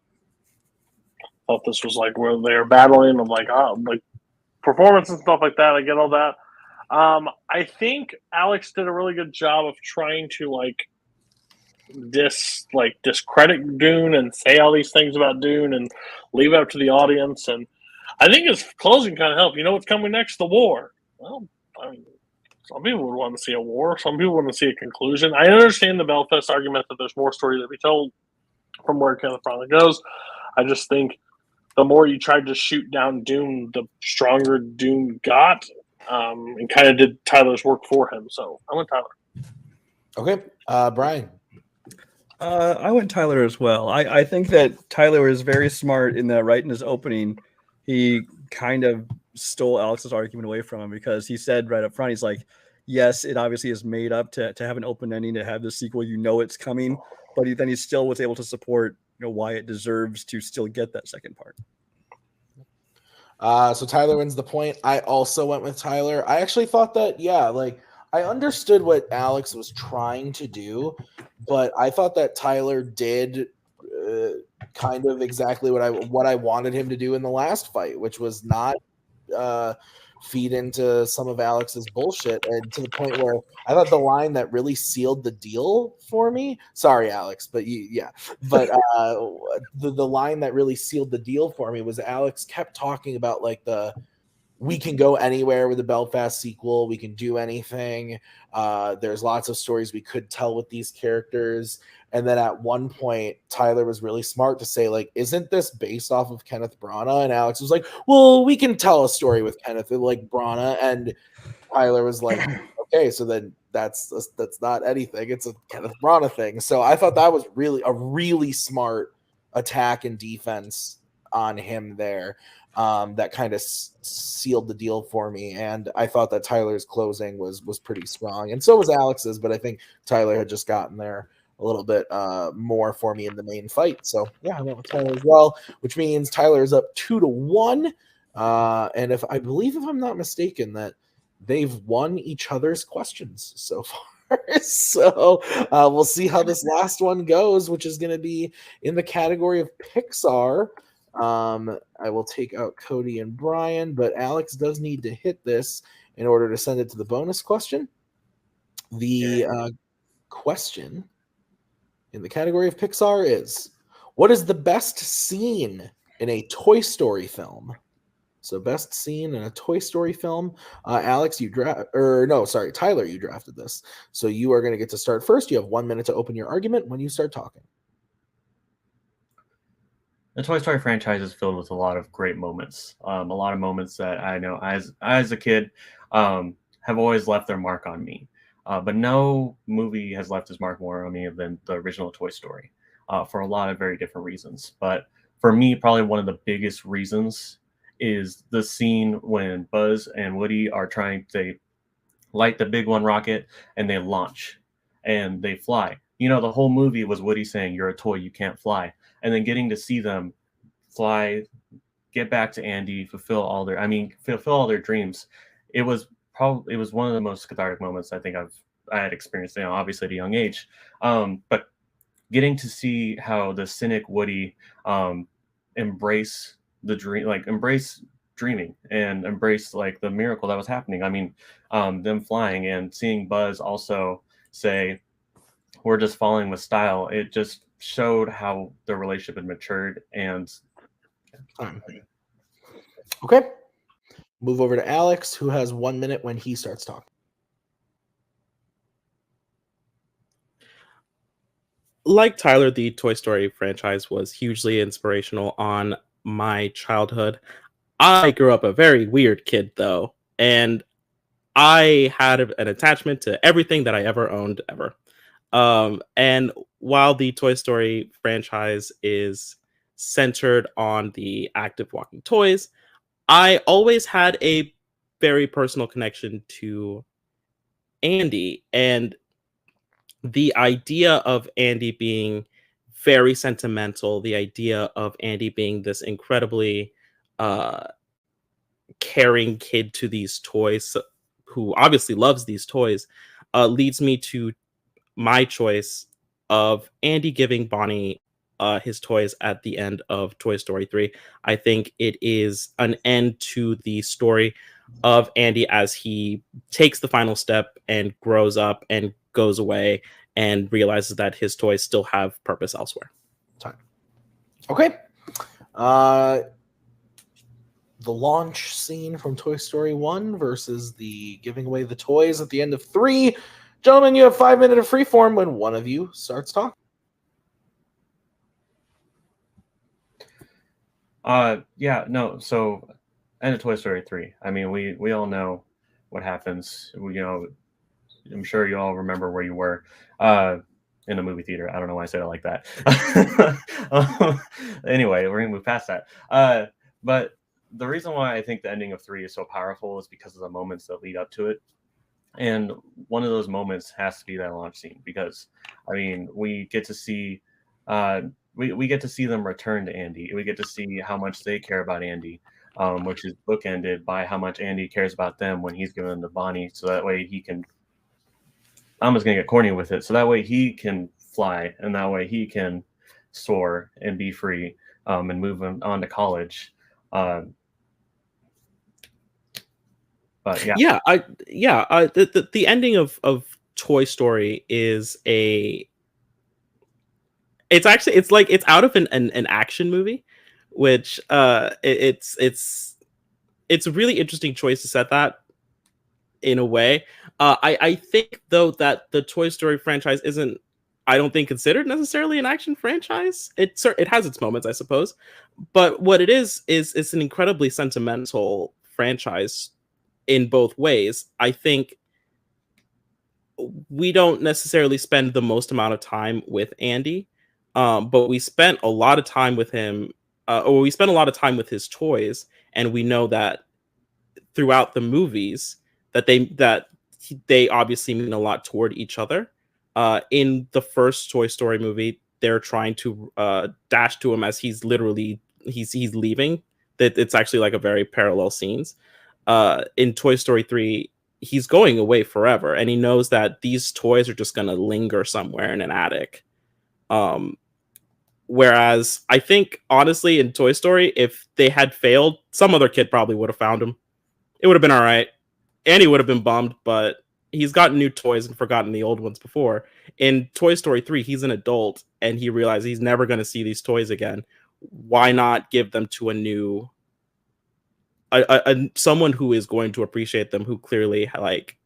I thought this was like where they're battling of like performance and stuff like that. I get all that. I think Alex did a really good job of trying to discredit Dune and say all these things about Dune and leave it up to the audience. And I think his closing kind of helped. You know what's coming next? The war. Well, I mean, some people would want to see a war. Some people want to see a conclusion. I understand the Belfast argument that there's more story to be told from where Kenneth Branagh goes. I just think the more you tried to shoot down Dune, the stronger Dune got, and kind of did Tyler's work for him. So I went Tyler. Okay. Brian. I went Tyler as well. I think that Tyler is very smart in that right in his opening, he kind of stole Alex's argument away from him, because he said right up front, he's like, yes, it obviously is made up to have an open ending, to have the sequel, you know it's coming, but then he still was able to support why it deserves to still get that second part. So Tyler wins the point. I also went with Tyler. I actually thought that, I understood what Alex was trying to do, but I thought that Tyler did kind of exactly what I wanted him to do in the last fight, which was not feed into some of Alex's bullshit, and to the point where I thought the line that really sealed the deal for me. Sorry, Alex, but the line that really sealed the deal for me was Alex kept talking about we can go anywhere with the Belfast sequel. We can do anything. There's lots of stories we could tell with these characters. And then at one point, Tyler was really smart to say, isn't this based off of Kenneth Branagh? And Alex was like, well, we can tell a story with Kenneth Branagh. And Tyler was like, okay, so then that's not anything. It's a Kenneth Branagh thing. So I thought that was really smart attack and defense on him there. That kind of sealed the deal for me, and I thought that Tyler's closing was pretty strong, and so was Alex's, but I think Tyler had just gotten there a little bit more for me in the main fight. So yeah, I went with Tyler as well, which means Tyler is up 2-1, and if I'm not mistaken, that they've won each other's questions so far. So we'll see how this last one goes, which is going to be in the category of Pixar. I will take out Cody and Brian, but Alex does need to hit this in order to send it to the bonus question. The question in the category of Pixar is, what is the best scene in a Toy Story film? So best scene in a Toy Story film. Alex, Tyler, you drafted this. So you are going to get to start first. You have 1 minute to open your argument when you start talking. The Toy Story franchise is filled with a lot of great moments. A lot of moments that I know as a kid have always left their mark on me. But no movie has left his mark more on me than the original Toy Story, for a lot of very different reasons. But for me, probably one of the biggest reasons is the scene when Buzz and Woody are trying to light the big one rocket and they launch and they fly. You know, the whole movie was Woody saying, "You're a toy, you can't fly," and then getting to see them fly, get back to Andy, fulfill all their dreams. It was one of the most cathartic moments I think I had experienced. You know, obviously at a young age, but getting to see how the cynic Woody embrace the dream, like embrace dreaming and embrace like the miracle that was happening. I mean, them flying and seeing Buzz also say, "We're just falling with style." It just showed how the relationship had matured. And Okay. Move over to Alex, who has 1 minute when he starts talking. Like Tyler, the Toy Story franchise was hugely inspirational on my childhood. I grew up a very weird kid, though, and I had an attachment to everything that I ever owned, ever. And while the Toy Story franchise is centered on the active walking toys, I always had a very personal connection to Andy, and the idea of Andy being very sentimental, the idea of Andy being this incredibly uh, caring kid to these toys, who obviously loves these toys, leads me to my choice of Andy giving Bonnie his toys at the end of Toy Story 3. I think it is an end to the story of Andy as he takes the final step and grows up and goes away and realizes that his toys still have purpose elsewhere. Time. Okay. The launch scene from Toy Story 1 versus the giving away the toys at the end of 3. Gentlemen, you have 5 minutes of freeform when one of you starts talking. So end of Toy Story 3. I mean, we all know what happens. I'm sure you all remember where you were in a movie theater. I don't know why I said it like that. Anyway, we're gonna move past that. But the reason why I think the ending of 3 is so powerful is because of the moments that lead up to it. And one of those moments has to be that launch scene, because I mean, we get to see we get to see them return to Andy. We get to see how much they care about Andy, which is bookended by how much Andy cares about them when he's given them to Bonnie, so that way he can. I'm just gonna get corny with it. So that way he can fly, and that way he can soar and be free, and move on to college. But yeah, the ending of Toy Story is it's out of an action movie, which it's a really interesting choice to set that in a way. I think though that the Toy Story franchise isn't, I don't think, considered necessarily an action franchise. It has its moments, I suppose, but what it is it's an incredibly sentimental franchise in both ways. I think we don't necessarily spend the most amount of time with Andy, but we spent a lot of time with him, or we spent a lot of time with his toys, and we know that throughout the movies that they obviously mean a lot toward each other. In the first Toy Story movie, they're trying to dash to him as he's leaving. That it's actually like a very parallel scenes. In Toy Story 3, he's going away forever, and he knows that these toys are just going to linger somewhere in an attic. Whereas I think, honestly, in Toy Story, if they had failed, some other kid probably would have found him. It would have been all right. Andy would have been bummed, but he's gotten new toys and forgotten the old ones before. In Toy Story 3, he's an adult, and he realizes he's never going to see these toys again. Why not give them to a new... someone who is going to appreciate them, who clearly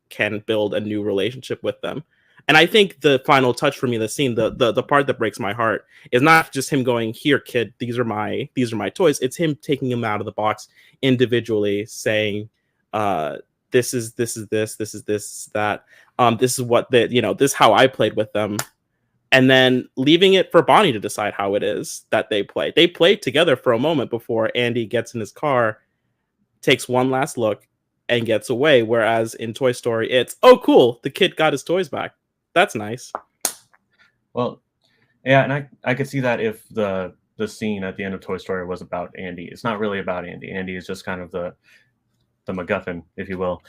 can build a new relationship with them. And I think the final touch for me, the scene, the part that breaks my heart, is not just him going, "Here, kid, these are my toys." It's him taking them out of the box individually, saying, this is this, that, this is what the, this is how I played with them. And then leaving it for Bonnie to decide how it is that they play. They play together for a moment before Andy gets in his car, takes one last look, and gets away. Whereas in Toy Story, it's, oh, cool, the kid got his toys back. That's nice. Well, yeah, and I could see that if the scene at the end of Toy Story was about Andy. It's not really about Andy. Andy is just kind of the MacGuffin, if you will.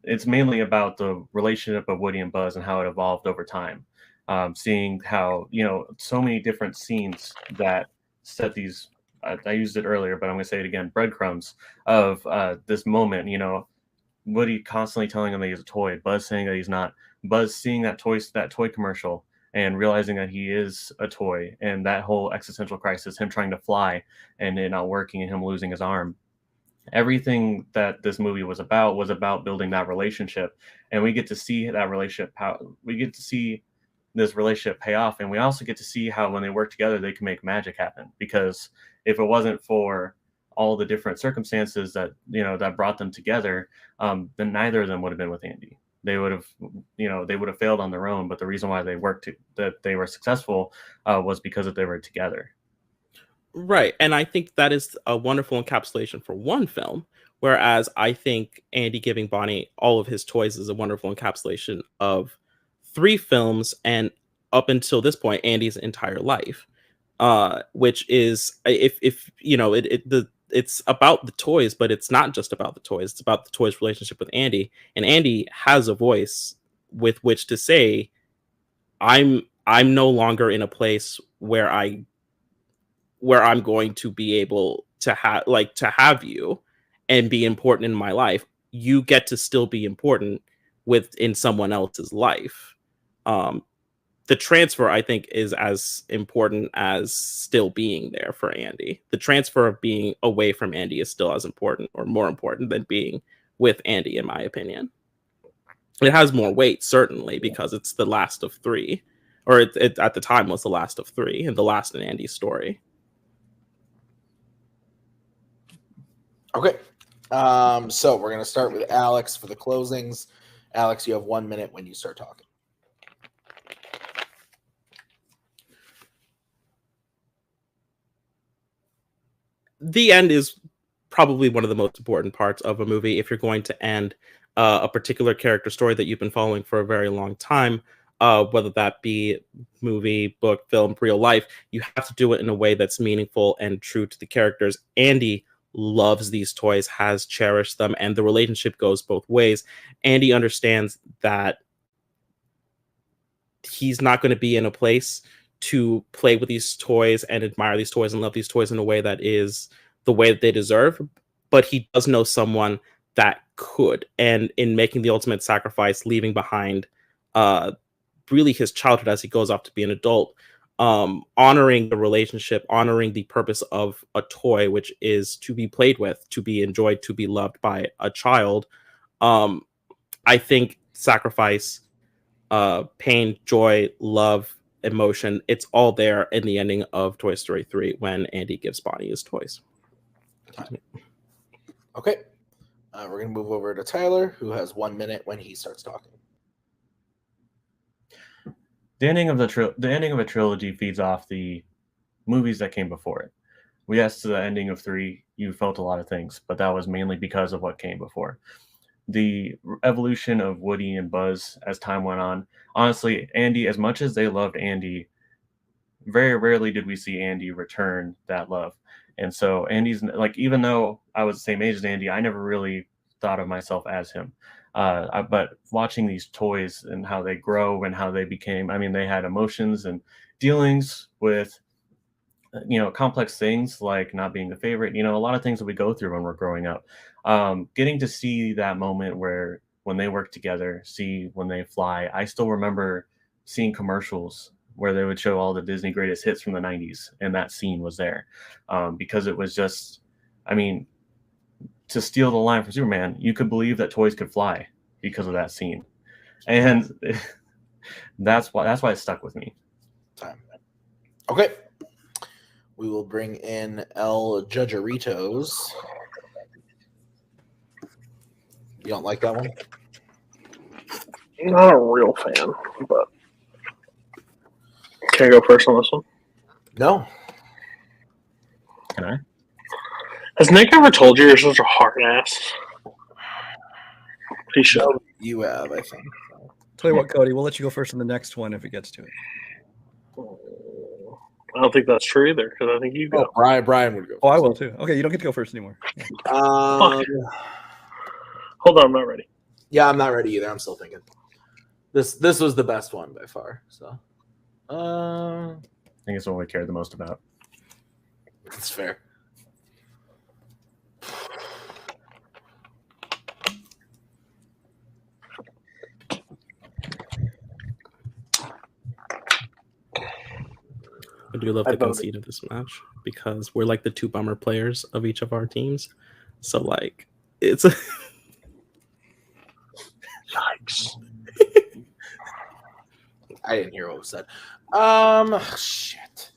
It's mainly about the relationship of Woody and Buzz and how it evolved over time. Seeing how, so many different scenes that set these, I used it earlier, but I'm going to say it again, breadcrumbs of this moment, Woody constantly telling him that he's a toy, Buzz saying that he's not, Buzz seeing that toy commercial and realizing that he is a toy, and that whole existential crisis, him trying to fly and it not working and him losing his arm. Everything that this movie was about building that relationship, and we get to see that relationship, this relationship pay off, and we also get to see how when they work together they can make magic happen. Because if it wasn't for all the different circumstances that that brought them together, then neither of them would have been with Andy. They would have failed on their own. But the reason why they were successful was because they were together. Right. And I think that is a wonderful encapsulation for one film, whereas I think Andy giving Bonnie all of his toys is a wonderful encapsulation of 3 films, and up until this point, Andy's entire life, which is, it's about the toys, but it's not just about the toys. It's about the toys' relationship with Andy, and Andy has a voice with which to say, I'm no longer in a place where I'm going to be able to have you and be important in my life. You get to still be important in someone else's life. The transfer, I think, is as important as still being there for Andy. The transfer of being away from Andy is still as important or more important than being with Andy, in my opinion. It has more weight, certainly, because it's the last of 3, or it at the time was the last of 3 and the last in Andy's story. Okay. So we're going to start with Alex for the closings. Alex, you have 1 minute when you start talking. The end is probably one of the most important parts of a movie. If you're going to end a particular character story that you've been following for a very long time, whether that be movie, book, film, real life, you have to do it in a way that's meaningful and true to the characters. Andy loves these toys, has cherished them, and the relationship goes both ways. Andy understands that he's not going to be in a place to play with these toys and admire these toys and love these toys in a way that is the way that they deserve, but he does know someone that could. And in making the ultimate sacrifice, leaving behind really his childhood as he goes off to be an adult, honoring the relationship, honoring the purpose of a toy, which is to be played with, to be enjoyed, to be loved by a child. I think sacrifice, pain, joy, love, emotion, it's all there in the ending of Toy Story 3 when Andy gives Bonnie his toys. Okay. We're going to move over to Tyler, who has 1 minute when he starts talking. The ending of a trilogy feeds off the movies that came before it. Yes, to the ending of 3, you felt a lot of things, but that was mainly because of what came before. The evolution of Woody and Buzz as time went on. Honestly, Andy, as much as they loved Andy, very rarely did we see Andy return that love. And so Andy's, like, even though I was the same age as Andy, I never really thought of myself as him. But watching these toys and how they grow and how they became, they had emotions and dealings with, complex things like not being the favorite, a lot of things that we go through when we're growing up. Getting to see that moment where when they work together, see when they fly. I still remember seeing commercials where they would show all the Disney greatest hits from the 90s, and that scene was there. Because it was just, to steal the line from Superman, you could believe that toys could fly because of that scene. And that's why it stuck with me. Time. Okay. We will bring in El Judgeritos. You don't like that one? Not a real fan, but can I go first on this one? No. Can I? Has Nick ever told you you're such a hard ass? He should. No, you have, I think. Tell you what, Cody, we'll let you go first on the next one if it gets to it. I don't think that's true either, because I think you go. Oh, Brian would go. Oh, I will too. Okay, you don't get to go first anymore. Um, Hold on, I'm not ready. yeah, I'm not ready either. I'm still thinking. This was the best one by far. So, I think it's what we cared the most about. that's fair. I do love the conceit of this match because we're like the two bummer players of each of our teams. So like it's Yikes. I didn't hear what was said. Shit.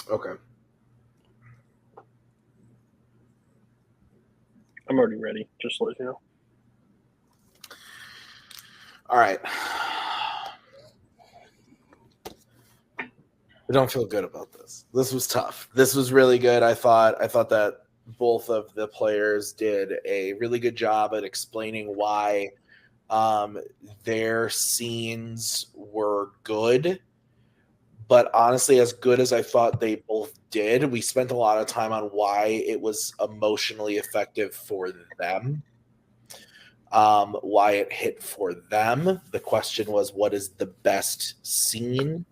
Okay. I'm already ready, just to let you know. All right. I don't feel good about this. This was tough. This was really good. I thought that both of the players did a really good job at explaining why their scenes were good. But honestly, as good as I thought they both did, we spent a lot of time on why it was emotionally effective for them, why it hit for them. The question was, what is the best scene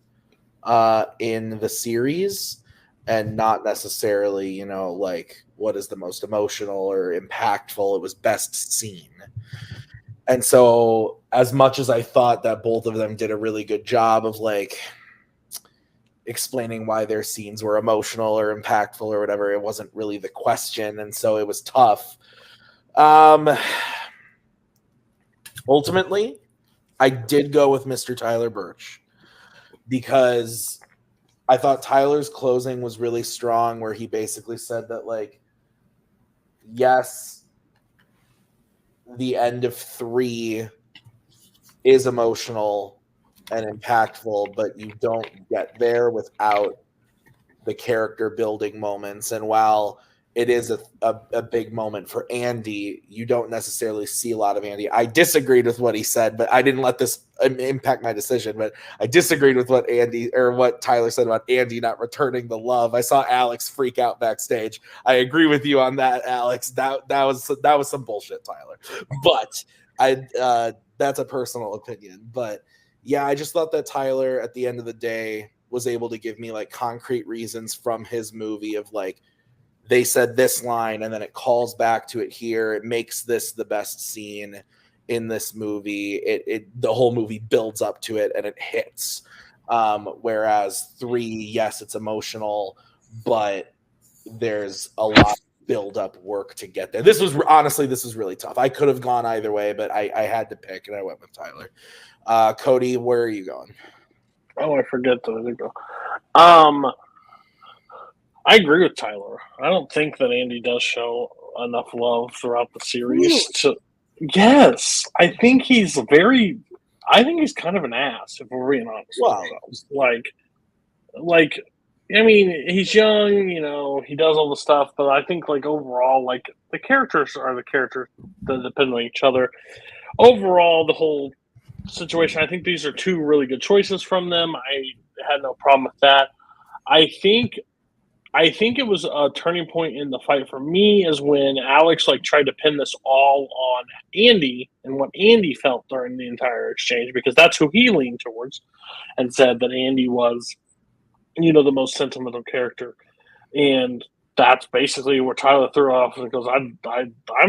in the series, and not necessarily, like what is the most emotional or impactful. It was best scene. And so as much as I thought that both of them did a really good job of like explaining why their scenes were emotional or impactful or whatever, it wasn't really the question. And so it was tough. Ultimately, I did go with Mr. Tyler Burch, because I thought Tyler's closing was really strong, where he basically said that, like, yes, the end of 3 is emotional and impactful, but you don't get there without the character building moments. And while it is a big moment for Andy, you don't necessarily see a lot of Andy. I disagreed with what he said, but I didn't let this impact my decision. But I disagreed with what Tyler said about Andy not returning the love. I saw Alex freak out backstage. I agree with you on that, Alex. That was some bullshit, Tyler. But that's a personal opinion. But yeah, I just thought that Tyler, at the end of the day, was able to give me like concrete reasons from his movie of like, they said this line and then it calls back to it here. It makes this the best scene in this movie. The whole movie builds up to it and it hits. Whereas 3, yes, it's emotional, but there's a lot of build up work to get there. This was really tough. I could have gone either way, but I had to pick and I went with Tyler. Cody, where are you going? Oh, I forget to go. I agree with Tyler. I don't think that Andy does show enough love throughout the series. Yes, I think he's kind of an ass, if we're being honest with ourselves. Like, I mean, he's young, he does all the stuff, but I think like overall, like the characters are the characters that depend on each other. Overall, the whole situation, I think these are 2 really good choices from them. I had no problem with that. I think it was a turning point in the fight for me is when Alex like tried to pin this all on Andy and what Andy felt during the entire exchange, because that's who he leaned towards and said that Andy was, the most sentimental character. And that's basically where Tyler threw off and goes, I'm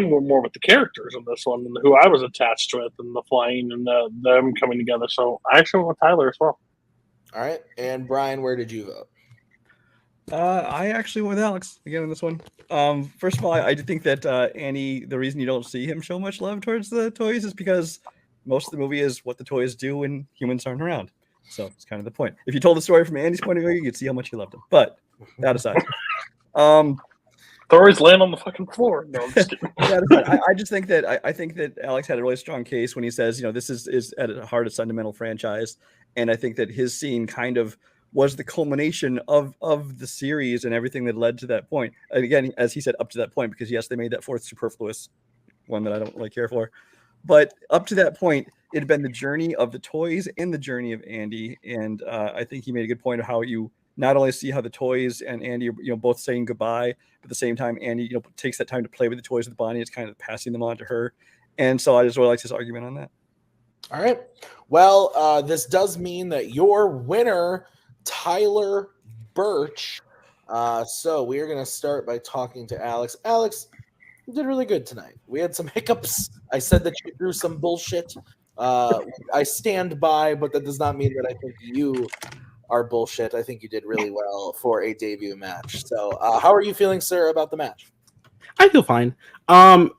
more with the characters in this one and who I was attached with and the flying and them coming together. So I actually went with Tyler as well. All right. And Brian, where did you vote? I actually went with Alex again on this one. First of all, I do think that Annie, the reason you don't see him show much love towards the toys is because most of the movie is what the toys do when humans aren't around. So it's kind of the point. If you told the story from Andy's point of view, you could see how much he loved him. But that aside, Thor's laying on the fucking floor. No, I'm just kidding. I just think that I think that Alex had a really strong case when he says, this is at the heart of fundamental franchise, and I think that his scene kind of was the culmination of the series and everything that led to that point. And again, as he said, up to that point, because yes, they made that fourth superfluous one that I don't really care for, but up to that point, it had been the journey of the toys and the journey of Andy, and I think he made a good point of how you not only see how the toys and Andy are, both saying goodbye, but at the same time, Andy, takes that time to play with the toys with Bonnie. It's kind of passing them on to her. And so I just really like his argument on that. All right. Well, this does mean that your winner, Tyler Burch. So we are going to start by talking to Alex. Alex, you did really good tonight. We had some hiccups. I said that you threw some bullshit. I stand by, but that does not mean that I think you are bullshit. I think you did really well for a debut match. So, how are you feeling, sir, about the match? I feel fine.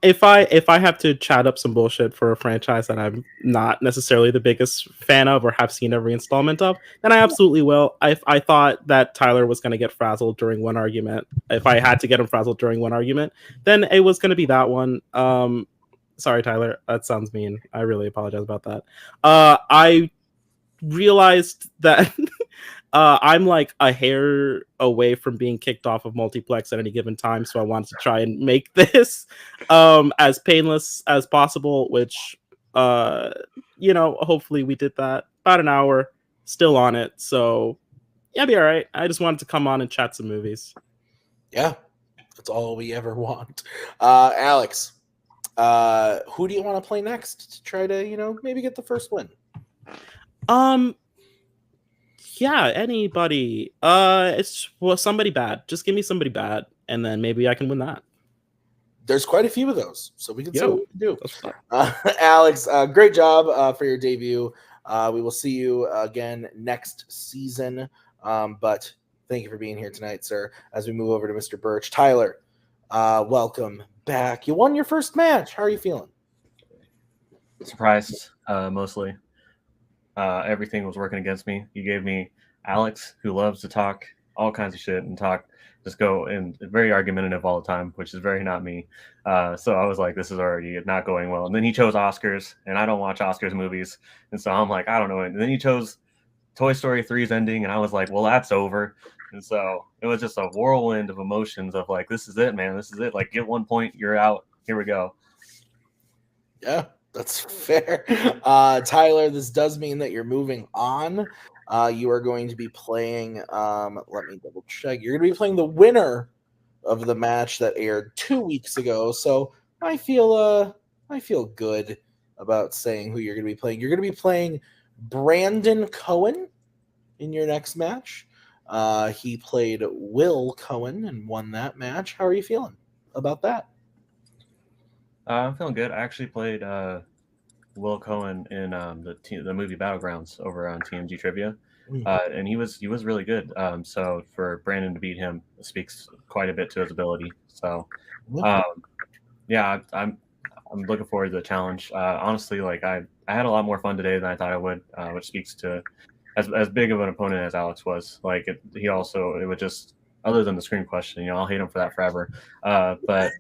If I have to chat up some bullshit for a franchise that I'm not necessarily the biggest fan of or have seen every installment of, then I absolutely will. I thought that Tyler was going to get frazzled during one argument. If I had to get him frazzled during one argument, then it was going to be that one. Sorry, Tyler. That sounds mean. I really apologize about that. I realized that I'm like a hair away from being kicked off of multiplex at any given time, so I wanted to try and make this as painless as possible, which hopefully we did that. About an hour, still on it, so yeah, be all right. I just wanted to come on and chat some movies. Yeah, that's all we ever want. Alex, who do you want to play next to try to maybe get the first win? Yeah, anybody. It's somebody bad. Just give me somebody bad, and then maybe I can win that. There's quite a few of those, so we can see what we can do. Alex, great job for your debut. We will see you again next season. But thank you for being here tonight, sir. As we move over to Mr. Burch, Tyler, welcome back. You won your first match. How are you feeling? Surprised, mostly. Everything was working against me. You gave me Alex, who loves to talk all kinds of shit and just go and very argumentative all the time, which is very not me. So I was like, this is already not going well. And then he chose Oscars, and I don't watch Oscars movies. And so I'm like, I don't know. And then he chose Toy Story 3's ending, and I was like, well, that's over. And so it was just a whirlwind of emotions of like, this is it, man. This is it. Like, get 1 point, you're out. Here we go. Yeah. That's fair. Tyler, this does mean that you're moving on. You are going to be playing, let me double check. You're going to be playing the winner of the match that aired 2 weeks ago. So I feel good about saying who you're going to be playing. You're going to be playing Brandon Cohen in your next match. He played Will Cohen and won that match. How are you feeling about that? I'm feeling good. I actually played Will Cohen in the movie Battlegrounds over on TMG Trivia, and he was really good. So for Brandon to beat him speaks quite a bit to his ability. So, yeah, I'm looking forward to the challenge. Honestly, like I had a lot more fun today than I thought I would, which speaks to as big of an opponent as Alex was. Like it was just, other than the screen question, I'll hate him for that forever. But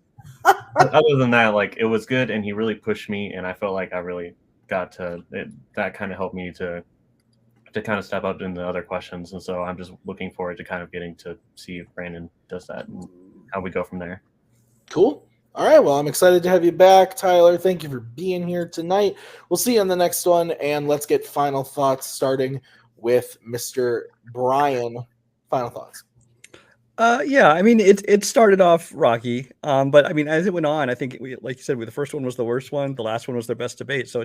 other than that, like, it was good, and he really pushed me, and I felt like I really got to it. That kind of helped me to kind of step up in the other questions, and so I'm just looking forward to kind of getting to see if Brandon does that and how we go from there. Cool. All right, well, I'm excited to have you back, Tyler. Thank you for being here tonight. We'll see you on the next one, and let's get final thoughts, starting with Mr. Brian. Final thoughts. Yeah, I mean, it started off rocky, but I mean, as it went on, I think like you said, the first one was the worst one, the last one was their best debate. So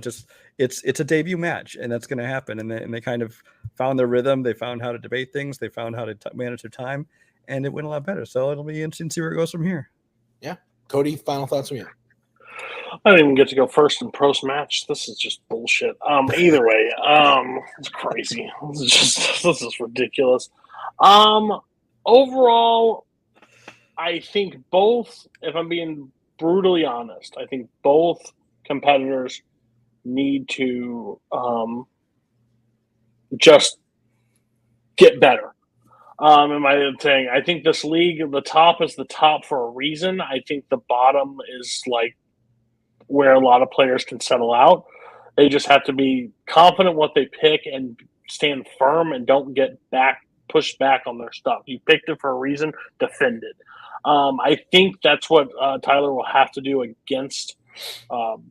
it's a debut match, and that's going to happen. And they kind of found their rhythm, they found how to debate things, they found how to manage their time, and it went a lot better. So it'll be interesting to see where it goes from here. Yeah, Cody, final thoughts from you. I didn't even get to go first in post match. This is just bullshit. Either way, it's crazy. This is ridiculous. Overall, I think both, if I'm being brutally honest, I think both competitors need to just get better. Am I saying? I think this league, the top is the top for a reason. I think the bottom is like where a lot of players can settle out. They just have to be confident what they pick and stand firm and don't get pushed back on their stuff. You picked it for a reason, defend it. I think that's what Tyler will have to do against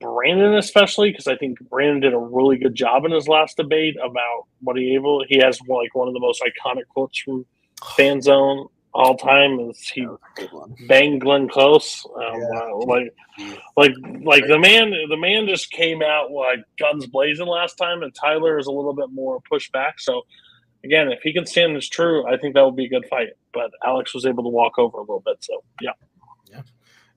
Brandon, especially because I think Brandon did a really good job in his last debate about what he has like one of the most iconic quotes from Fanzone all time is he banged Glenn Close. Like the man just came out like guns blazing last time, and Tyler is a little bit more pushed back. So again, if he can stand his true, I think that would be a good fight. But Alex was able to walk over a little bit. So yeah.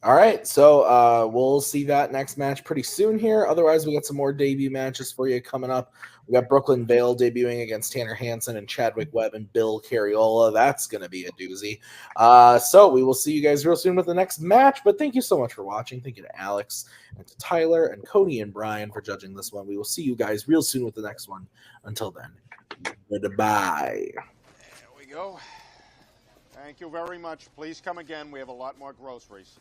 All right, so we'll see that next match pretty soon here. Otherwise, we got some more debut matches for you coming up. We got Brooklyn Vale debuting against Tanner Hansen and Chadwick Webb and Bill Carriola. That's going to be a doozy. So we will see you guys real soon with the next match. But thank you so much for watching. Thank you to Alex and to Tyler and Cody and Brian for judging this one. We will see you guys real soon with the next one. Until then, goodbye. There we go. Thank you very much. Please come again. We have a lot more groceries.